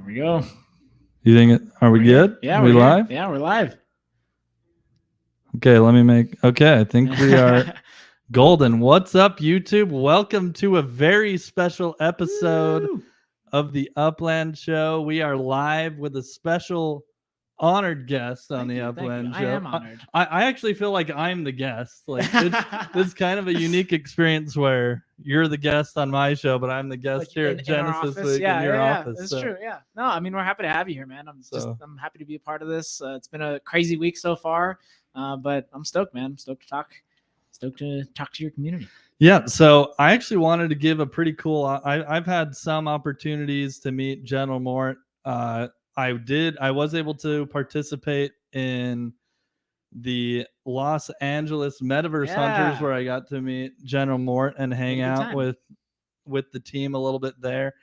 Here we go. You think are we good? Yeah, we live? Yeah, we're live. Okay, let me make. Okay, I think we are golden. What's up, YouTube? Welcome to a very special episode of the Upland Show. We are live with a special honored guest on the Upland Show. I am honored. I actually feel like I'm the guest. Like it's kind of a unique experience where you're the guest on my show, but I'm the guest here at Genesis Week in your office. That's true. Yeah. No, I mean, we're happy to have you here, man. I'm happy to be a part of this. It's been a crazy week so far, but I'm stoked, man. I'm stoked to talk to your community. Yeah, so I actually wanted to give a pretty cool. I've had some opportunities to meet General Mort. I was able to participate in the Los Angeles Metaverse Hunters, where I got to meet General Mort and hang out with the team a little bit there.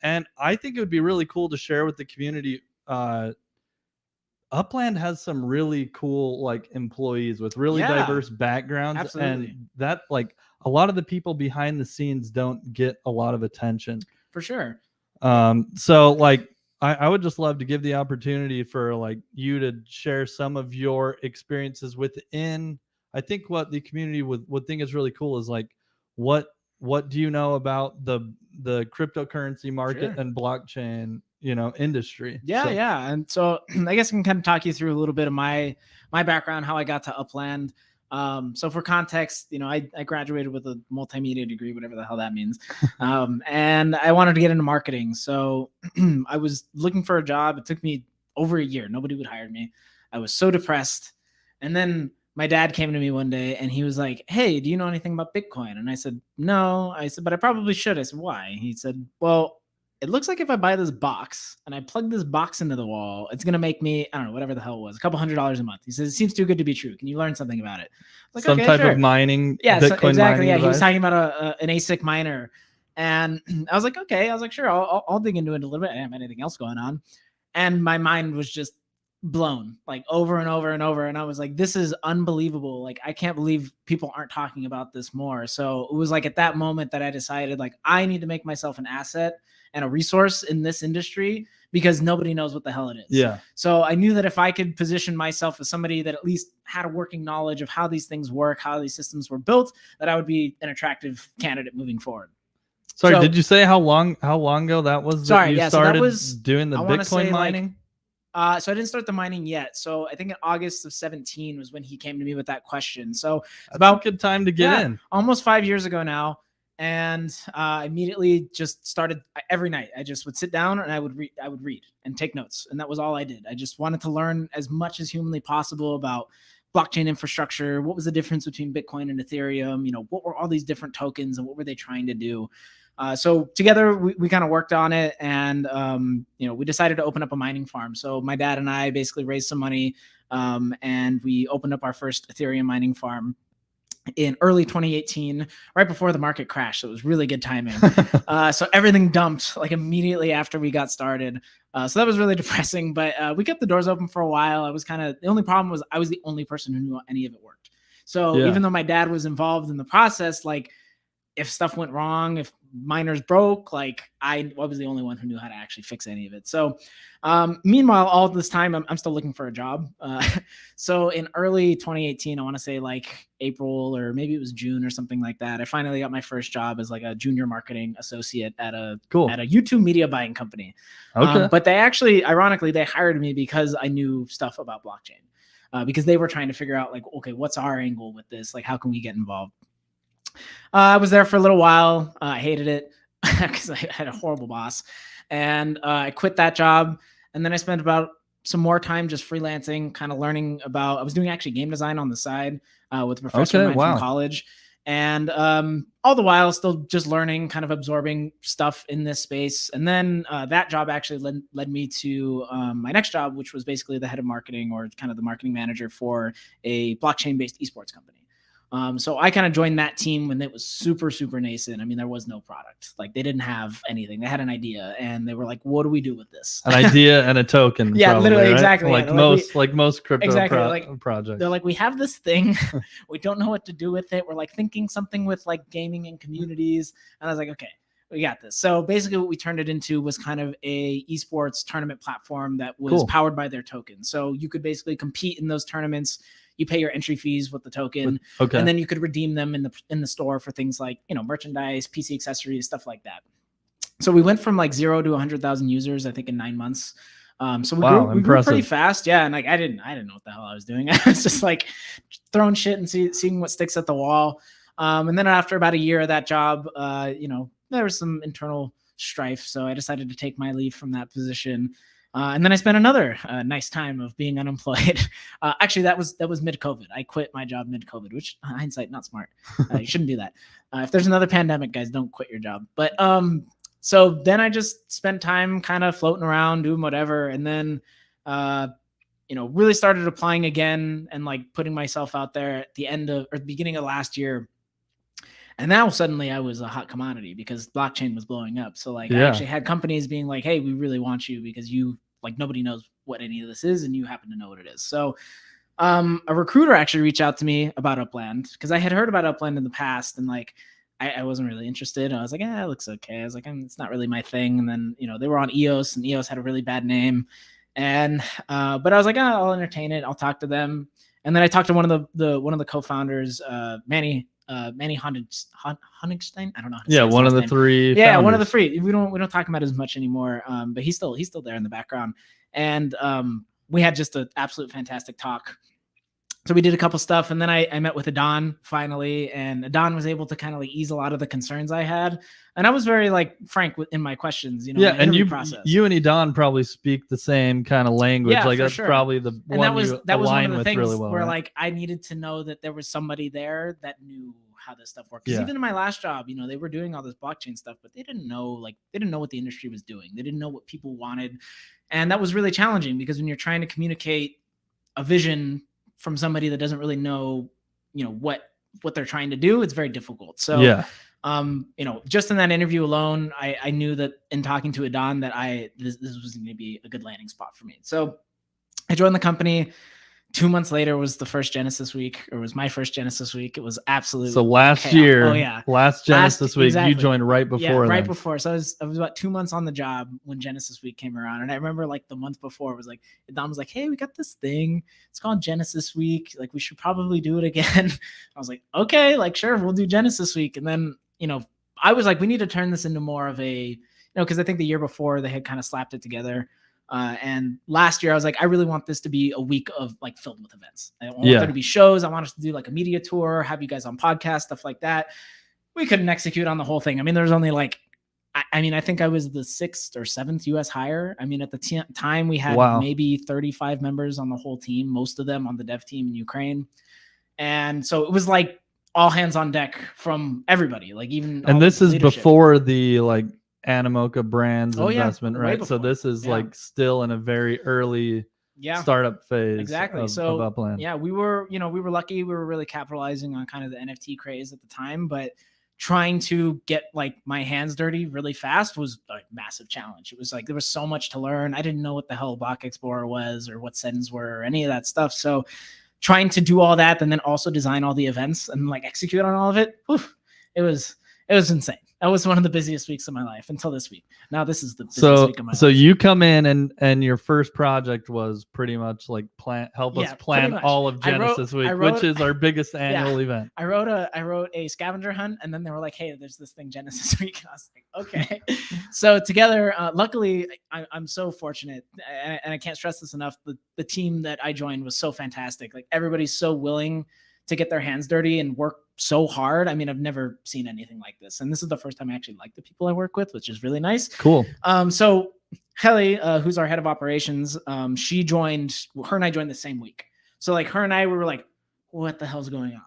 And I think it would be really cool to share with the community. Upland has some really cool employees with really diverse backgrounds. Absolutely. And that a lot of the people behind the scenes don't get a lot of attention. For sure. So I would just love to give the opportunity for you to share some of your experiences within. I think what the community would think is really cool is what do you know about the cryptocurrency market and blockchain industry? And so I guess I can kind of talk you through a little bit of my background, how I got to Upland. So for context, I graduated with a multimedia degree, whatever the hell that means. And I wanted to get into marketing. So I was looking for a job. It took me over a year. Nobody would hire me. I was so depressed. And then my dad came to me one day and he was like, "Hey, do you know anything about Bitcoin?" And I said, "No." I said, "But I probably should." I said, "Why?" He said, "Well, it looks like if I buy this box and I plug this box into the wall, it's going to make me, I don't know, whatever the hell it was, a couple $100s a month." He says, "It seems too good to be true. Can you learn something about it?" Like, some type of mining. Yeah, Bitcoin exactly. Mining Yeah, device. he was talking about an ASIC miner. And I was like, okay. I was like, sure, I'll dig into it a little bit. I didn't have anything else going on. And my mind was just blown over and over and over. And I was like, this is unbelievable. I can't believe people aren't talking about this more. So it was at that moment that I decided I need to make myself an asset and a resource in this industry because nobody knows what the hell it is. Yeah. So I knew that if I could position myself as somebody that at least had a working knowledge of how these things work, how these systems were built, that I would be an attractive candidate moving forward. Sorry, did you say how long ago that was? Sorry, that you started doing the Bitcoin mining? So I didn't start the mining yet. So I think in August of 2017 was when he came to me with that question. So it's about a good time to get in. Almost 5 years ago now. And immediately just started every night. I just would sit down and I would read and take notes. And that was all I did. I just wanted to learn as much as humanly possible about blockchain infrastructure. What was the difference between Bitcoin and Ethereum? What were all these different tokens and what were they trying to do? So together we kind of worked on it and, we decided to open up a mining farm. So my dad and I basically raised some money and we opened up our first Ethereum mining farm in early 2018, right before the market crashed. So it was really good timing. So everything dumped immediately after we got started. So that was really depressing, but we kept the doors open for a while. The only problem was I was the only person who knew any of it worked. So even though my dad was involved in the process, if stuff went wrong, if miners broke, I was the only one who knew how to actually fix any of it. So meanwhile, all this time, I'm still looking for a job. So in early 2018, I want to say April or maybe it was June or something like that, I finally got my first job as a junior marketing associate at a YouTube media buying company. Okay. But they actually, ironically, they hired me because I knew stuff about blockchain because they were trying to figure out okay, what's our angle with this? How can we get involved? I was there for a little while. I hated it because I had a horrible boss, and I quit that job. And then I spent about some more time just freelancing, kind of learning about. I was doing actually game design on the side with a professor of mine from college, and all the while still just learning, kind of absorbing stuff in this space. And then that job actually led me to my next job, which was basically the head of marketing or kind of the marketing manager for a blockchain-based esports company. So I kind of joined that team when it was super, super nascent. I mean, there was no product. They didn't have anything. They had an idea and they were like, what do we do with this? An idea and a token. Yeah, probably, literally. Right? Exactly. Most crypto projects. They're like, we have this thing. We don't know what to do with it. We're thinking something with gaming and communities. And I was like, okay, we got this. So basically what we turned it into was kind of a esports tournament platform that was powered by their token. So you could basically compete in those tournaments. You pay your entry fees with the token, and then you could redeem them in the store for things like, merchandise, PC accessories, stuff like that. So we went from like 0 to 100,000 users, I think, in 9 months. So we grew pretty fast. Yeah. And like, I didn't know what the hell I was doing. I was just like throwing shit and seeing what sticks at the wall. And then after about a year of that job, there was some internal strife. So I decided to take my leave from that position. And then I spent another nice time of being unemployed. Actually, that was mid-COVID. I quit my job mid-COVID, which hindsight, not smart. You shouldn't do that. If there's another pandemic, guys, don't quit your job. But so then I just spent time kind of floating around, doing whatever. And then, really started applying again and like putting myself out there at the beginning of last year. And now suddenly I was a hot commodity because blockchain was blowing up. So like I actually had companies being like, hey, we really want you because nobody knows what any of this is and you happen to know what it is. So a recruiter actually reached out to me about Upland because I had heard about Upland in the past and like I wasn't really interested. I was like, it looks okay. I was like, it's not really my thing. And then, they were on EOS and EOS had a really bad name. And but I was like, I'll entertain it. I'll talk to them. And then I talked to one of the co-founders, Manny Honigstein. I don't know. Yeah, one of the three. Yeah, one of the three. We don't talk about it as much anymore. But he's still there in the background. And we had just an absolute fantastic talk. So we did a couple stuff, and then I met with Adon finally, and Adon was able to kind of like ease a lot of the concerns I had. And I was very like frank in my questions, Yeah, and you and Adon probably speak the same kind of language. Yeah, like that's probably the one that was one of the things really well, where like I needed to know that there was somebody there that knew how this stuff worked. Because even in my last job, they were doing all this blockchain stuff, but they didn't know what the industry was doing. They didn't know what people wanted, and that was really challenging because when you're trying to communicate a vision from somebody that doesn't really know, what they're trying to do, it's very difficult. So, just in that interview alone, I knew that in talking to Adon that this was going to be a good landing spot for me. So I joined the company. 2 months later was the first Genesis week, or was my first Genesis week. It was absolutely so last chaos. year. Oh yeah, last Genesis week. Exactly. You joined right before. Yeah, right before. So I was about 2 months on the job when Genesis week came around, and I remember like the month before, it was like Don was like, "Hey, we got this thing. It's called Genesis week. Like we should probably do it again." I was like, "Okay, like sure, we'll do Genesis week." And then I was like, "We need to turn this into more of a because I think the year before they had kind of slapped it together." And last year I was like, I really want this to be a week of like filled with events. I want there to be shows. I want us to do like a media tour, have you guys on podcasts, stuff like that. We couldn't execute on the whole thing. I mean, there's only like, I think I was the 6th or 7th US hire. I mean, at the time we had maybe 35 members on the whole team, most of them on the dev team in Ukraine. And so it was like all hands on deck from everybody, like even. And this is before the like Animoca Brands investment, right? So this is like still in a very early startup phase. Exactly. Of Upland. Yeah, we were lucky. We were really capitalizing on kind of the NFT craze at the time, but trying to get like my hands dirty really fast was a massive challenge. It was like there was so much to learn. I didn't know what the hell Block Explorer was or what settings were or any of that stuff. So trying to do all that and then also design all the events and like execute on all of it, it was insane. That was one of the busiest weeks of my life until this week. Now this is the busiest week of my life. So you come in and your first project was pretty much like help us plan all of Genesis week, which is our biggest annual event. I wrote a scavenger hunt, and then they were like, "Hey, there's this thing Genesis week." And I was like, "Okay." So together, luckily, I'm so fortunate, and I can't stress this enough. The team that I joined was so fantastic. Like everybody's so willing to get their hands dirty and work so hard. I mean, I've never seen anything like this. And this is the first time I actually like the people I work with, which is really nice. Cool. So Kelly, who's our head of operations, she joined, her and I joined the same week. So like her and I, we were like, what the hell's going on?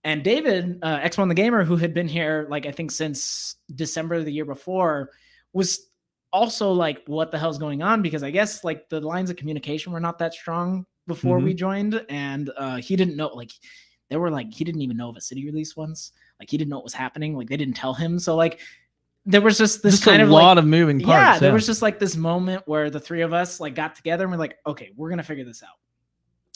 And David, X1 the Gamer, who had been here, like, I think since December of the year before, was also like, what the hell's going on? Because I guess like the lines of communication were not that strong before we joined. And he didn't know, like, they were like, he didn't even know of a city release once. Like he didn't know what was happening. Like they didn't tell him. So like there was just this kind of lot of moving parts. Yeah, there was just like this moment where the three of us like got together and we're like, okay, we're gonna figure this out.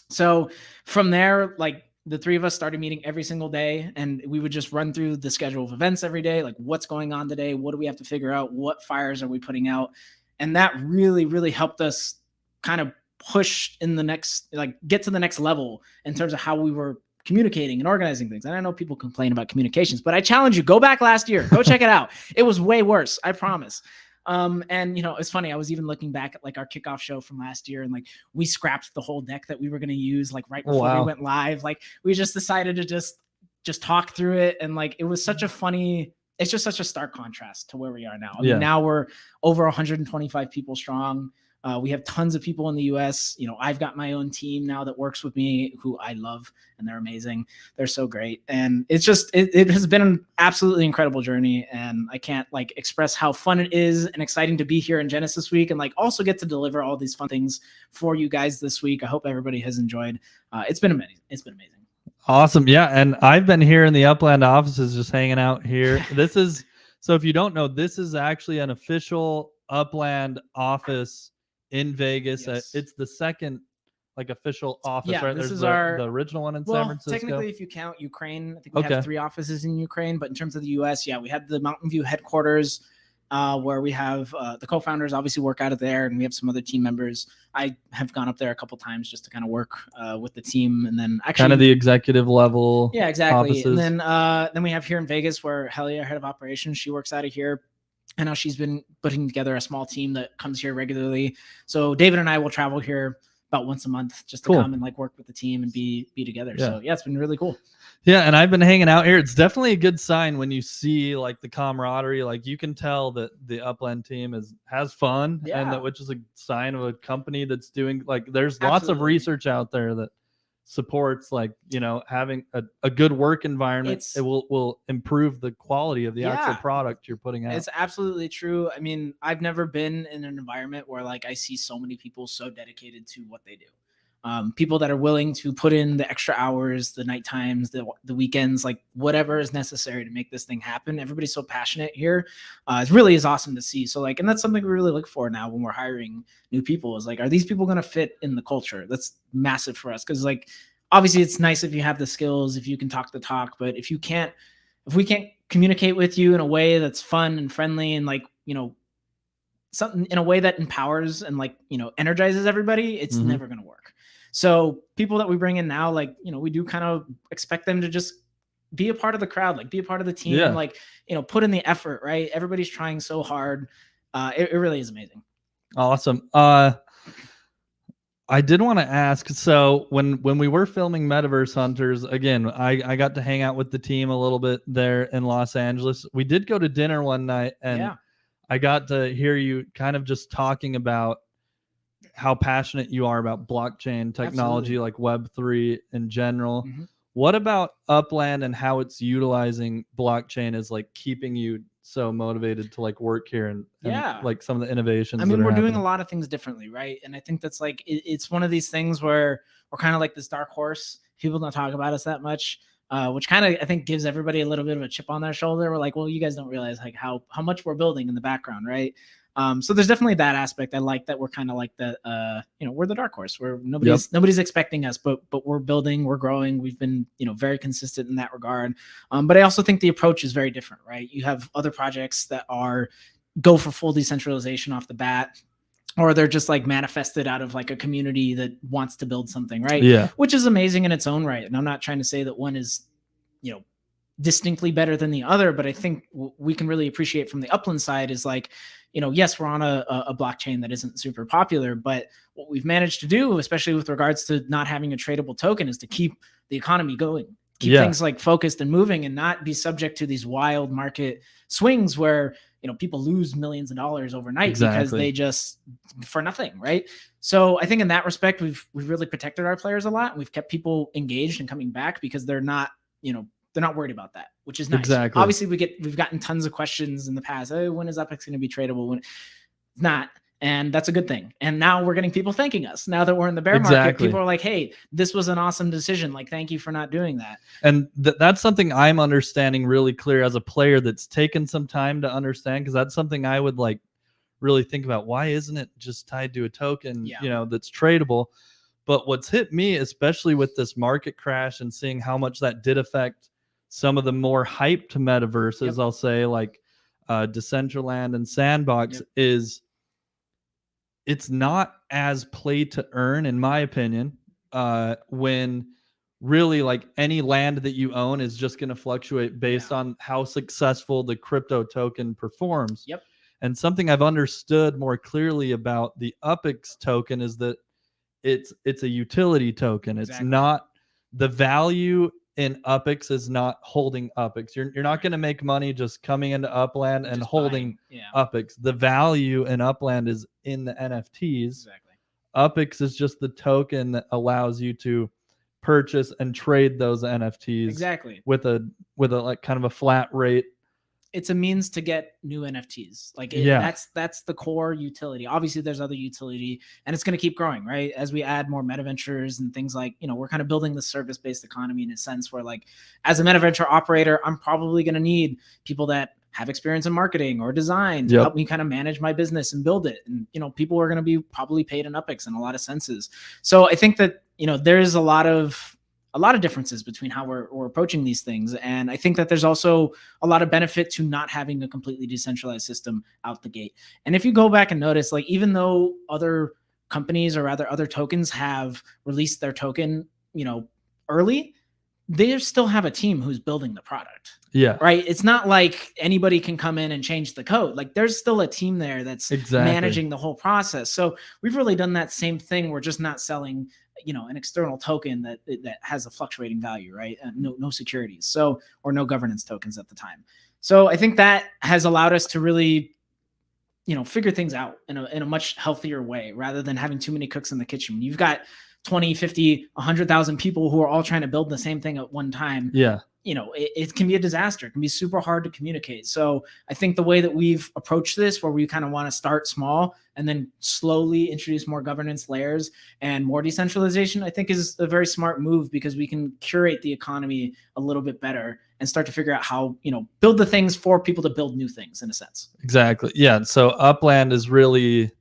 So from there, like the three of us started meeting every single day, and we would just run through the schedule of events every day. Like, what's going on today? What do we have to figure out? What fires are we putting out? And that really, really helped us kind of push in the next, like, get to the next level in terms of how we were communicating and organizing things. And I know people complain about communications, but I challenge you, go back last year, go check it out. It was way worse, I promise. And you know, it's funny, I was even looking back at like our kickoff show from last year, and like we scrapped the whole deck that we were going to use like right before we went live. Like we just decided to just talk through it, and like it was such a funny, it's just such a stark contrast to where we are now. I mean, now we're over 125 people strong. We have tons of people in the US. You know, I've got my own team now that works with me, who I love, and they're amazing. They're so great. And it's just, it has been an absolutely incredible journey. And I can't like express how fun it is and exciting to be here in Genesis Week, and like also get to deliver all these fun things for you guys this week. I hope everybody has enjoyed. It's been amazing. It's been amazing. Awesome. Yeah. And I've been here in the Upland offices, just hanging out here. This is, so if you don't know, this is actually an official Upland office in Vegas. Yes. It's the second like official office, Yeah, right? this There's is the original one in San Francisco. Technically, if you count Ukraine, I think we have 3 offices in Ukraine. But in terms of the US, yeah, we have the Mountain View headquarters, where we have the co-founders obviously work out of there, and we have some other team members. I have gone up there a couple times just to kind of work with the team, and then actually kind of the executive level. Yeah, exactly. Offices. And then we have here in Vegas, where Helia, head of operations, she works out of here. I know she's been putting together a small team that comes here regularly. So David and I will travel here about once a month just to come and like work with the team and be together. Yeah. So yeah, it's been really cool. Yeah, and I've been hanging out here. It's definitely a good sign when you see like the camaraderie. Like you can tell that the Upland team has fun, and that, which is a sign of a company that's doing like there's lots of research out there that supports like, you know, having a good work environment. It will improve the quality of the actual product you're putting out. It's absolutely true. I mean, I've never been in an environment where like I see so many people so dedicated to what they do. People that are willing to put in the extra hours, the night times, the weekends, like whatever is necessary to make this thing happen. Everybody's so passionate here. It really is awesome to see. So like, and that's something we really look for now when we're hiring new people, is like, are these people going to fit in the culture? That's massive for us. Cause like, obviously it's nice if you have the skills, if you can talk the talk, but if we can't communicate with you in a way that's fun and friendly and like, you know, something in a way that empowers and like, you know, energizes everybody, it's never going to work. So people that we bring in now, like, you know, we do kind of expect them to just be a part of the crowd, like be a part of the team, like, you know, put in the effort, right? Everybody's trying so hard. It really is amazing. Awesome. I did want to ask, so when we were filming Metaverse Hunters, again, I got to hang out with the team a little bit there in Los Angeles. We did go to dinner one night, and I got to hear you kind of just talking about how passionate you are about blockchain technology, like Web3 in general. What about Upland and how it's utilizing blockchain is like keeping you so motivated to like work here and like some of the innovations? I mean, we're doing a lot of things differently, right? And I think that's like, it's one of these things where we're kind of like this dark horse. People don't talk about us that much, which kind of, I think, gives everybody a little bit of a chip on their shoulder. We're like, well, you guys don't realize like how much we're building in the background, right? So there's definitely that aspect. I like that we're kind of like the, you know, we're the dark horse where nobody's expecting us, but we're building, we're growing. We've been, you know, very consistent in that regard. But I also think the approach is very different, right? You have other projects that go for full decentralization off the bat, or they're just like manifested out of like a community that wants to build something, right? Yeah. Which is amazing in its own right. And I'm not trying to say that one is, you know, distinctly better than the other, but I think we can really appreciate from the Upland side is like, you know, yes, we're on a blockchain that isn't super popular, but what we've managed to do, especially with regards to not having a tradable token, is to keep the economy going, keep things like focused and moving, and not be subject to these wild market swings where, you know, people lose millions of dollars overnight because they just for nothing, right? So I think in that respect, we've really protected our players a lot, and we've kept people engaged and coming back because they're not, you know, they're not worried about that, which is nice. Exactly. Obviously, we've gotten tons of questions in the past. Oh, when is UpX going to be tradable? When it's not, and that's a good thing. And now we're getting people thanking us. Now that we're in the bear market, people are like, "Hey, this was an awesome decision. Like, thank you for not doing that." And that's something I'm understanding really clear as a player. That's taken some time to understand, because that's something I would like really think about. Why isn't it just tied to a token, you know, that's tradable? But what's hit me, especially with this market crash and seeing how much that did affect some of the more hyped metaverses, Yep. I'll say, like Decentraland and Sandbox, Yep. is it's not as play to earn, in my opinion, when really like any land that you own is just going to fluctuate based Yeah. on how successful the crypto token performs. Yep. And something I've understood more clearly about the UPX token is that it's a utility token. It's Exactly. not the value in UPX is not holding UPX. You're not going to make money just coming into Upland and Just holding buying. Yeah. UPX. The value in Upland is in the NFTs. Exactly. UPX is just the token that allows you to purchase and trade those NFTs Exactly. with a like kind of a flat rate. It's a means to get new NFTs. Like Yeah. that's the core utility. Obviously, there's other utility, and it's going to keep growing, right? As we add more meta ventures and things like, we're kind of building the service-based economy in a sense where, like, as a meta venture operator, I'm probably going to need people that have experience in marketing or design to help me kind of manage my business and build it. And people are going to be probably paid in UPX in a lot of senses. So I think that there's a lot of differences between how we're approaching these things. And I think that there's also a lot of benefit to not having a completely decentralized system out the gate. And if you go back and notice, like, even though other companies, or rather other tokens, have released their token, early, they still have a team who's building the product. Yeah. Right. It's not like anybody can come in and change the code. Like, there's still a team there that's managing the whole process. So we've really done that same thing. We're just not selling, an external token that has a fluctuating value, right? No securities. So, or no governance tokens at the time. So I think that has allowed us to really, figure things out in a much healthier way, rather than having too many cooks in the kitchen. You've got 20, 50, 100,000 people who are all trying to build the same thing at one time. Yeah. It can be a disaster. It can be super hard to communicate. So I think the way that we've approached this, where we kind of want to start small and then slowly introduce more governance layers and more decentralization, I think is a very smart move, because we can curate the economy a little bit better and start to figure out how, build the things for people to build new things, in a sense. Exactly. Yeah. So Upland is really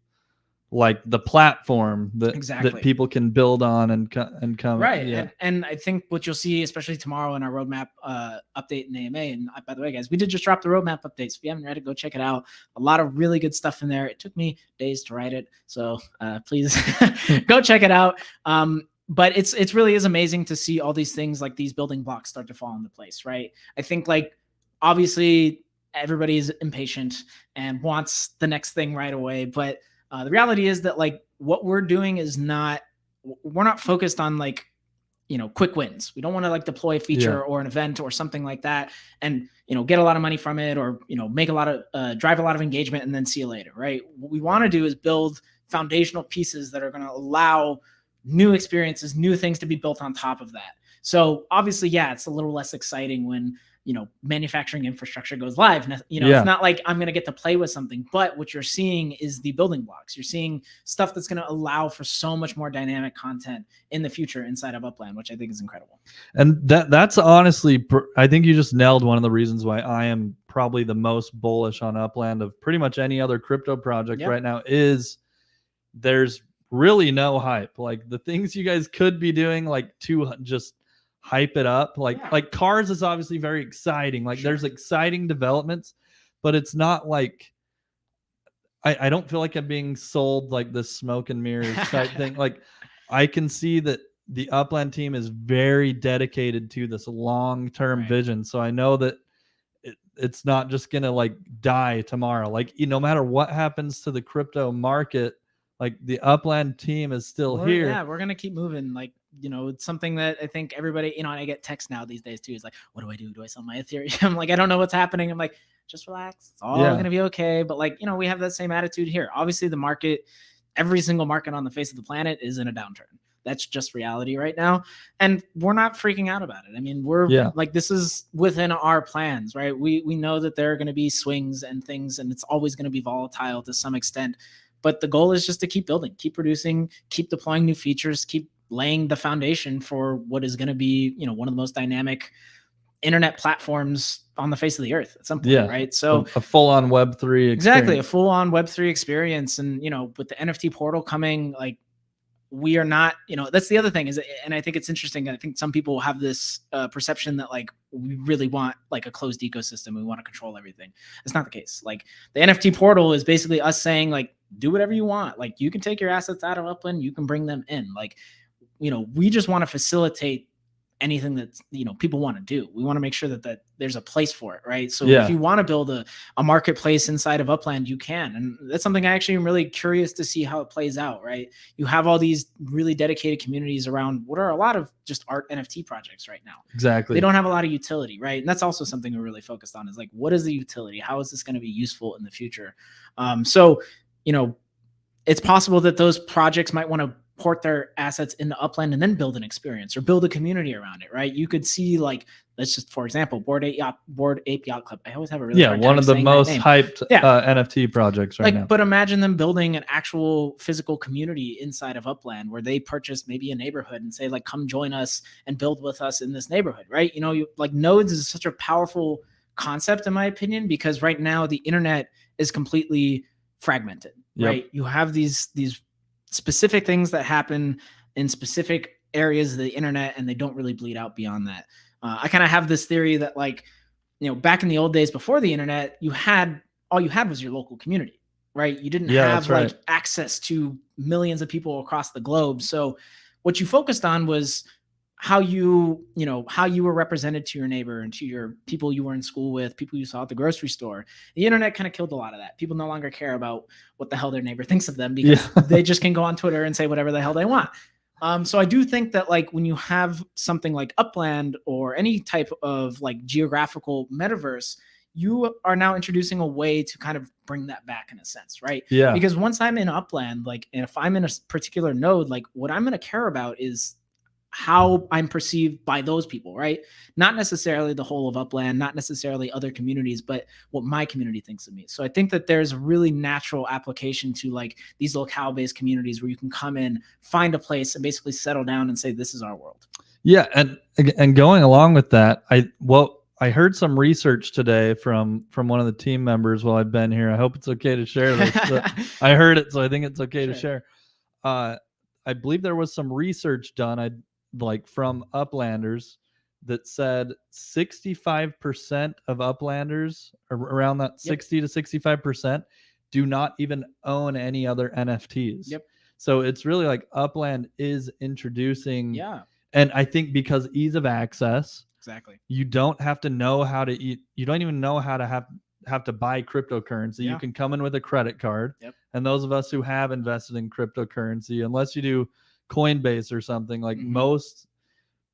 like the platform that people can build on and come. Right. Yeah. And I think what you'll see, especially tomorrow in our roadmap update in AMA, and by the way, guys, we did just drop the roadmap updates. If you haven't read it, go check it out. A lot of really good stuff in there. It took me days to write it, so please go check it out. But it's really is amazing to see all these things, like these building blocks, start to fall into place, right? I think, like, obviously everybody's impatient and wants the next thing right away, but the reality is that, like, what we're doing is we're not focused on, like, quick wins. We don't want to, like, deploy a feature or an event or something like that and, get a lot of money from it, or, make a lot of, drive a lot of engagement and then see you later, right? What we want to do is build foundational pieces that are going to allow new experiences, new things to be built on top of that. So obviously, yeah, it's a little less exciting when, manufacturing infrastructure goes live. It's not like I'm going to get to play with something, but what you're seeing is the building blocks. You're seeing stuff that's going to allow for so much more dynamic content in the future inside of Upland, which I think is incredible. And that's honestly, I think you just nailed one of the reasons why I am probably the most bullish on Upland of pretty much any other crypto project right now, is there's really no hype. Like, the things you guys could be doing, like, to just hype it up, like cars is obviously very exciting. Like, there's exciting developments, but it's not like I don't feel like I'm being sold like this smoke and mirrors type thing. Like, I can see that the Upland team is very dedicated to this long-term vision. So I know that it's not just gonna, like, die tomorrow. Like, no matter what happens to the crypto market, like, the Upland team is still here. Yeah, we're gonna keep moving. Like, it's something that I think everybody, and I get texts now these days too. It's like, what do I do? Do I sell my Ethereum? I'm like, I don't know what's happening. I'm like, just relax. It's all gonna be okay. But, like, we have that same attitude here. Obviously, the market, every single market on the face of the planet is in a downturn. That's just reality right now. And we're not freaking out about it. I mean, we're like, this is within our plans, right? We know that there are going to be swings and things, and it's always going to be volatile to some extent. But the goal is just to keep building, keep producing, keep deploying new features, keep laying the foundation for what is going to be, one of the most dynamic internet platforms on the face of the earth at some point, right? So a full-on Web3 experience. Exactly, a full-on Web3 experience. And, with the NFT portal coming, like, we are not, that's the other thing is, and I think it's interesting. I think some people have this perception that like we really want like a closed ecosystem. We want to control everything. It's not the case. Like the NFT portal is basically us saying like, do whatever you want. Like you can take your assets out of Upland, you can bring them in. Like, we just want to facilitate anything that people want to do. We want to make sure that there's a place for it, right? So if you want to build a marketplace inside of Upland, you can. And that's something I actually am really curious to see how it plays out, right? You have all these really dedicated communities around what are a lot of just art NFT projects right now. Exactly. They don't have a lot of utility, right? And that's also something we're really focused on is like, what is the utility? How is this going to be useful in the future? So it's possible that those projects might want to port their assets into Upland and then build an experience or build a community around it, right? You could see like, let's just, for example, Board Ape Yacht Club. I always have a really hard time one of the saying most that name. hyped NFT projects right now. But imagine them building an actual physical community inside of Upland where they purchase maybe a neighborhood and say like, come join us and build with us in this neighborhood, right? Like nodes is such a powerful concept in my opinion, because right now the internet is completely fragmented, right? You have these specific things that happen in specific areas of the internet and they don't really bleed out beyond that. I kind of have this theory that like, back in the old days before the internet, all you had was your local community, right? You didn't have like access to millions of people across the globe. So what you focused on was how you were represented to your neighbor and to your people you were in school with, people you saw at the grocery store. The internet kind of killed a lot of that. People no longer care about what the hell their neighbor thinks of them because they just can go on Twitter and say whatever the hell they want. So I do think that like when you have something like Upland or any type of like geographical metaverse, you are now introducing a way to kind of bring that back in a sense, right? Yeah. Because once I'm in Upland, like, and if I'm in a particular node, like what I'm going to care about is how I'm perceived by those people, right? Not necessarily the whole of Upland, not necessarily other communities, but what my community thinks of me. So I think that there's a really natural application to like these locale-based communities where you can come in, find a place and basically settle down and say, this is our world. Yeah. And going along with that, I heard some research today from one of the team members while I've been here. I hope it's okay to share this. I heard it, so I think it's okay to share. I believe there was some research done from Uplanders that said 65% of Uplanders, around that 60 to 65%, do not even own any other NFTs. So it's really like Upland is introducing, and I think because ease of access, you don't have to know how to eat. You don't even know how to have to buy cryptocurrency. You can come in with a credit card. And those of us who have invested in cryptocurrency, unless you do Coinbase or something, like most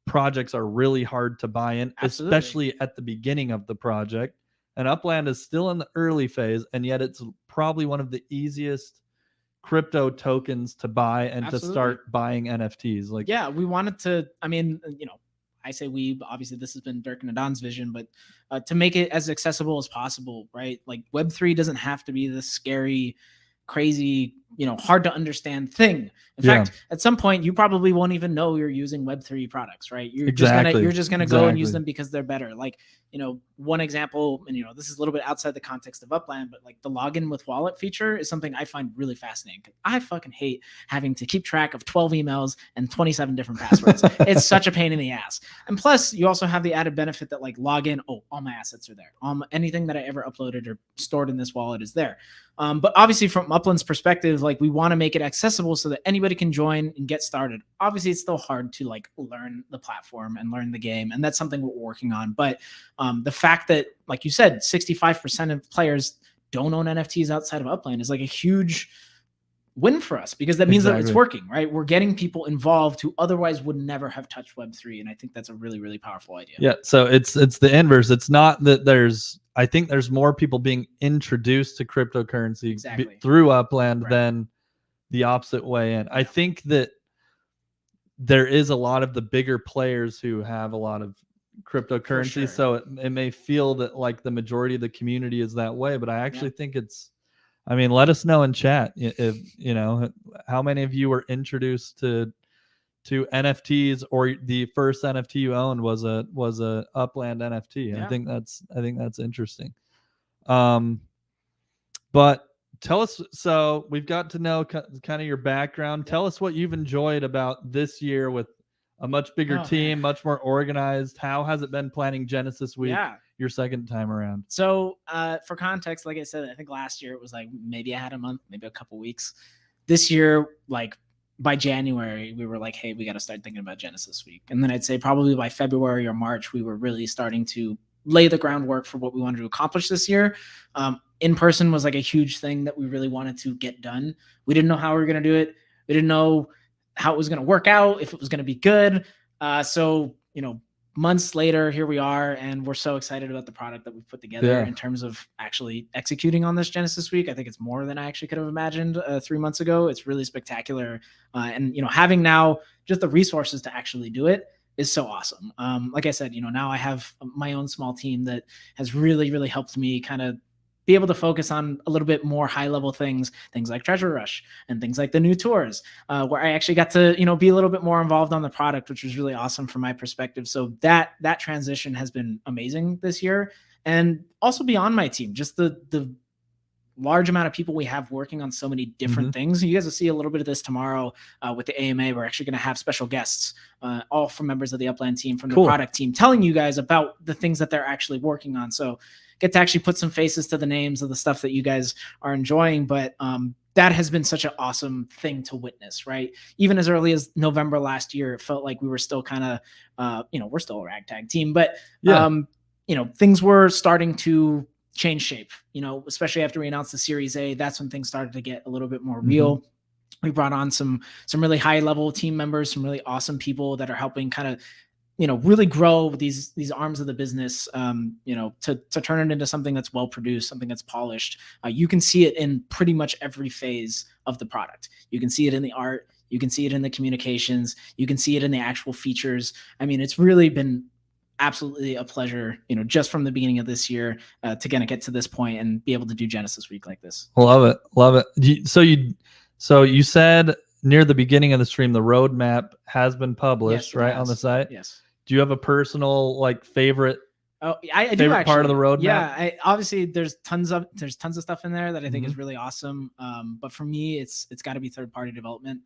projects are really hard to buy in, especially at the beginning of the project. And Upland is still in the early phase, and yet it's probably one of the easiest crypto tokens to buy and to start buying NFTs. Like, we wanted to, I mean, I say we, obviously this has been Dirk and Adon's vision, but to make it as accessible as possible, right? Like Web3 doesn't have to be this scary, crazy, hard to understand thing. In fact, at some point you probably won't even know you're using Web3 products, right? You're just gonna go and use them because they're better. Like, one example, and this is a little bit outside the context of Upland, but like the login with wallet feature is something I find really fascinating. I fucking hate having to keep track of 12 emails and 27 different passwords. It's such a pain in the ass. And plus, you also have the added benefit that like login, all my assets are there. Anything that I ever uploaded or stored in this wallet is there. But obviously from Upland's perspective, like we want to make it accessible so that anybody can join and get started. Obviously, it's still hard to like learn the platform and learn the game, and that's something we're working on. But the fact that, like you said, 65% of players don't own NFTs outside of Upland is like a huge win for us, because that means that it's working, right? We're getting people involved who otherwise would never have touched Web3, and I think that's a really, really powerful idea. Yeah, so it's the inverse. It's not that I think there's more people being introduced to cryptocurrency through Upland than the opposite way in. I think that there is a lot of the bigger players who have a lot of cryptocurrency, so it may feel that like the majority of the community is that way, but I actually think it's, I mean, let us know in chat if how many of you were introduced to NFTs, or the first NFT you owned was a Upland NFT. I think that's interesting. But tell us. So we've got to know kind of your background. Tell us what you've enjoyed about this year with a much bigger Oh, team, man. much more organized. How has it been planning Genesis Week Yeah. your second time around? So for context, like I said, I think last year it was like maybe I had a month, maybe a couple weeks. This year, like by January, we were like, hey, we got to start thinking about Genesis Week. And then I'd say probably by February or March, we were really starting to lay the groundwork for what we wanted to accomplish this year. In person was like a huge thing that we really wanted to get done. We didn't know how we were going to do it. We didn't know how it was going to work out, if it was going to be good. So, months later, here we are, and we're so excited about the product that we've put together in terms of actually executing on this Genesis Week. I think it's more than I actually could have imagined 3 months ago. It's really spectacular. And, having now just the resources to actually do it is so awesome. Like I said, now I have my own small team that has really, really helped me kind of be able to focus on a little bit more high level things like Treasure Rush and things like the new tours, where I actually got to, be a little bit more involved on the product, which was really awesome from my perspective. So that transition has been amazing this year. And also beyond my team, just the large amount of people we have working on so many different things. You guys will see a little bit of this tomorrow with the AMA. We're actually going to have special guests, all from members of the Upland team, from the product team, telling you guys about the things that they're actually working on. So get to actually put some faces to the names of the stuff that you guys are enjoying. But that has been such an awesome thing to witness, right? Even as early as November last year, it felt like we were still kind of, we're still a ragtag team, but, things were starting to change shape, especially after we announced the Series A. That's when things started to get a little bit more real. We brought on some really high level team members, some really awesome people that are helping kind of, really grow these arms of the business, to turn it into something that's well produced, something that's polished. You can see it in pretty much every phase of the product. You can see it in the art. You can see it in the communications. You can see it in the actual features. I mean, it's really been absolutely a pleasure, just from the beginning of this year, to kind of get to this point and be able to do Genesis Week like this. Love it. So you said near the beginning of the stream, the roadmap has been published, right, on the site? Yes. Do you have a personal favorite? Oh, I do actually. Part of the roadmap. Yeah, obviously there's tons of stuff in there that I think is really awesome. But for me, it's got to be third party development.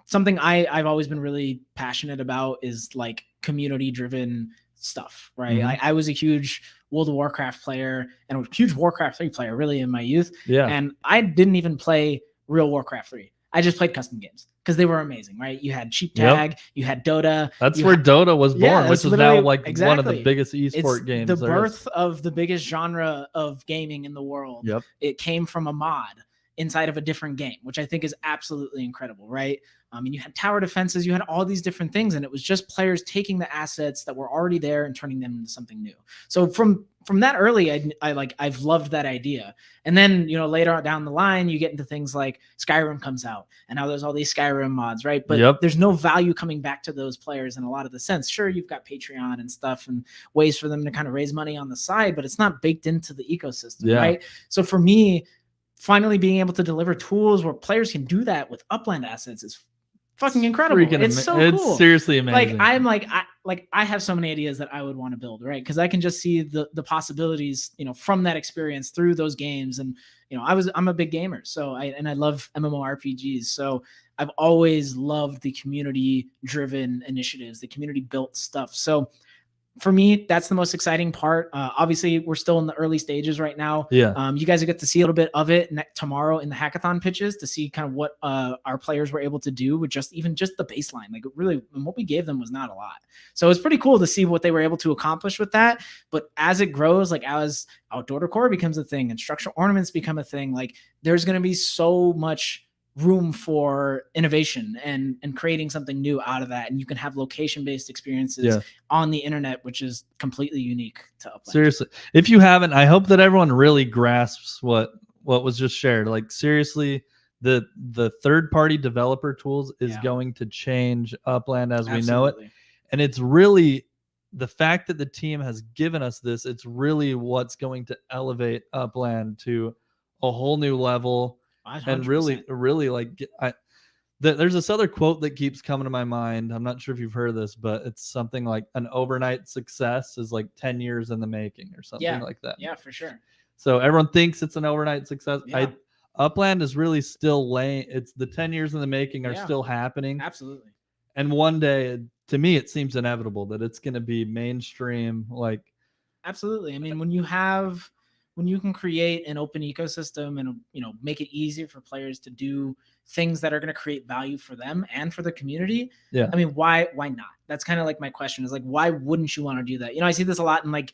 Something I've always been really passionate about is like community driven stuff, right? I was a huge World of Warcraft player and a huge Warcraft 3 player really in my youth. Yeah. And I didn't even play real Warcraft 3. I just played custom games because they were amazing, right? You had Cheap Tag, you had Dota. That's where Dota was born, which is now one of the biggest esport games. The birth of the biggest genre of gaming in the world. Yep. It came from a mod inside of a different game, which I think is absolutely incredible, right? I mean, you had tower defenses, you had all these different things, and it was just players taking the assets that were already there and turning them into something new. So from that early, I've loved that idea. And then, later on down the line, you get into things like Skyrim comes out, and now there's all these Skyrim mods, right? But there's no value coming back to those players in a lot of the sense. Sure, you've got Patreon and stuff and ways for them to kind of raise money on the side, but it's not baked into the ecosystem, right? So for me, finally being able to deliver tools where players can do that with Upland assets is fucking incredible. It's so cool. It's seriously amazing. I have so many ideas that I would want to build, right? Because I can just see the possibilities, from that experience through those games. And I'm a big gamer, so I love MMORPGs. So I've always loved the community driven initiatives, the community built stuff. So for me, that's the most exciting part. Obviously, we're still in the early stages right now. Yeah. You guys will get to see a little bit of it tomorrow in the hackathon pitches to see kind of what our players were able to do with just the baseline. Like really, and what we gave them was not a lot. So it's pretty cool to see what they were able to accomplish with that. But as it grows, like as outdoor decor becomes a thing and structural ornaments become a thing, like there's going to be so much room for innovation and creating something new out of that. And you can have location-based experiences on the internet, which is completely unique to Upland. Seriously. If you haven't, I hope that everyone really grasps what was just shared. Like seriously, the third-party developer tools is going to change Upland as we know it. And it's really the fact that the team has given us this, it's really what's going to elevate Upland to a whole new level. 100%. And really there's this other quote that keeps coming to my mind. I'm not sure if you've heard this, but it's something like an overnight success is like 10 years in the making or something like that. Yeah, for sure. So everyone thinks it's an overnight success. Yeah. Upland is really still laying. It's the 10 years in the making are Yeah. still happening. Absolutely. And one day, to me, it seems inevitable that it's going to be mainstream. Like, Absolutely. I mean, when you can create an open ecosystem and make it easier for players to do things that are going to create value for them and for the community. yeah, I mean, why not? That's kind of like my question is like, why wouldn't you want to do that? I see this a lot in like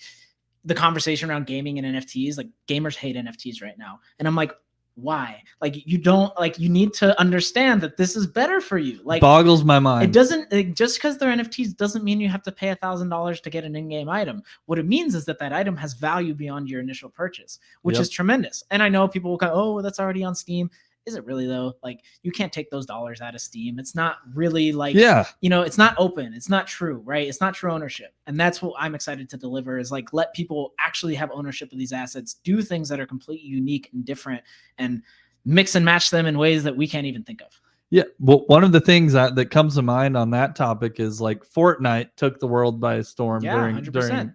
the conversation around gaming and NFTs. Like gamers hate NFTs right now. And I'm like, why? Like you don't like you need to understand that this is better for you. Like boggles my mind. it doesn't just because they're NFTs doesn't mean you have to pay $1,000 to get an in-game item. What it means is that item has value beyond your initial purchase, which is tremendous. And I know people will go, "Oh, well, that's already on Steam." Is it really though? Like you can't take those dollars out of Steam. It's not really like it's not open. It's not true, right? It's not true ownership. And that's what I'm excited to deliver is like let people actually have ownership of these assets, do things that are completely unique and different, and mix and match them in ways that we can't even think of. Yeah, well, one of the things that comes to mind on that topic is like Fortnite took the world by storm during 100%.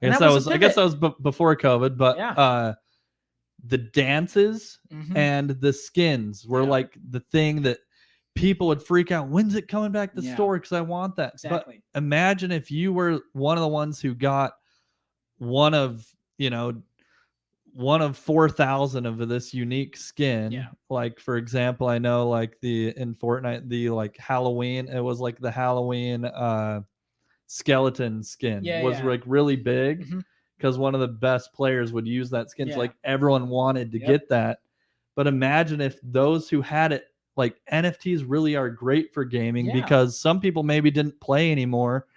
I guess that was before COVID, but the dances and the skins were like the thing that people would freak out. When's it coming back to the store? Because I want that. Exactly. But imagine if you were one of the ones who got one of 4,000 of this unique skin. Yeah. Like for example, I know like in Fortnite, the like Halloween, it was like the Halloween skeleton skin was like really big because one of the best players would use that skin. So like everyone wanted to get that. But imagine if those who had it, like NFTs really are great for gaming because some people maybe didn't play anymore.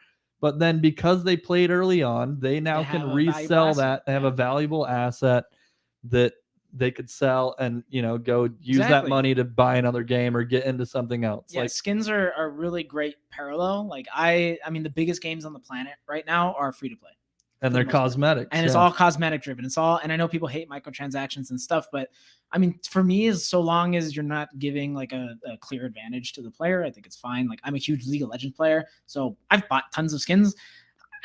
But then because they played early on, they now can resell that. They have a valuable asset that they could sell and, go use that money to buy another game or get into something else. Yeah, like skins are a really great parallel. Like I mean, the biggest games on the planet right now are free to play. And they're cosmetics. And it's all cosmetic driven. And I know people hate microtransactions and stuff, but I mean, for me, is so long as you're not giving like a clear advantage to the player, I think it's fine. Like I'm a huge League of Legends player, so I've bought tons of skins.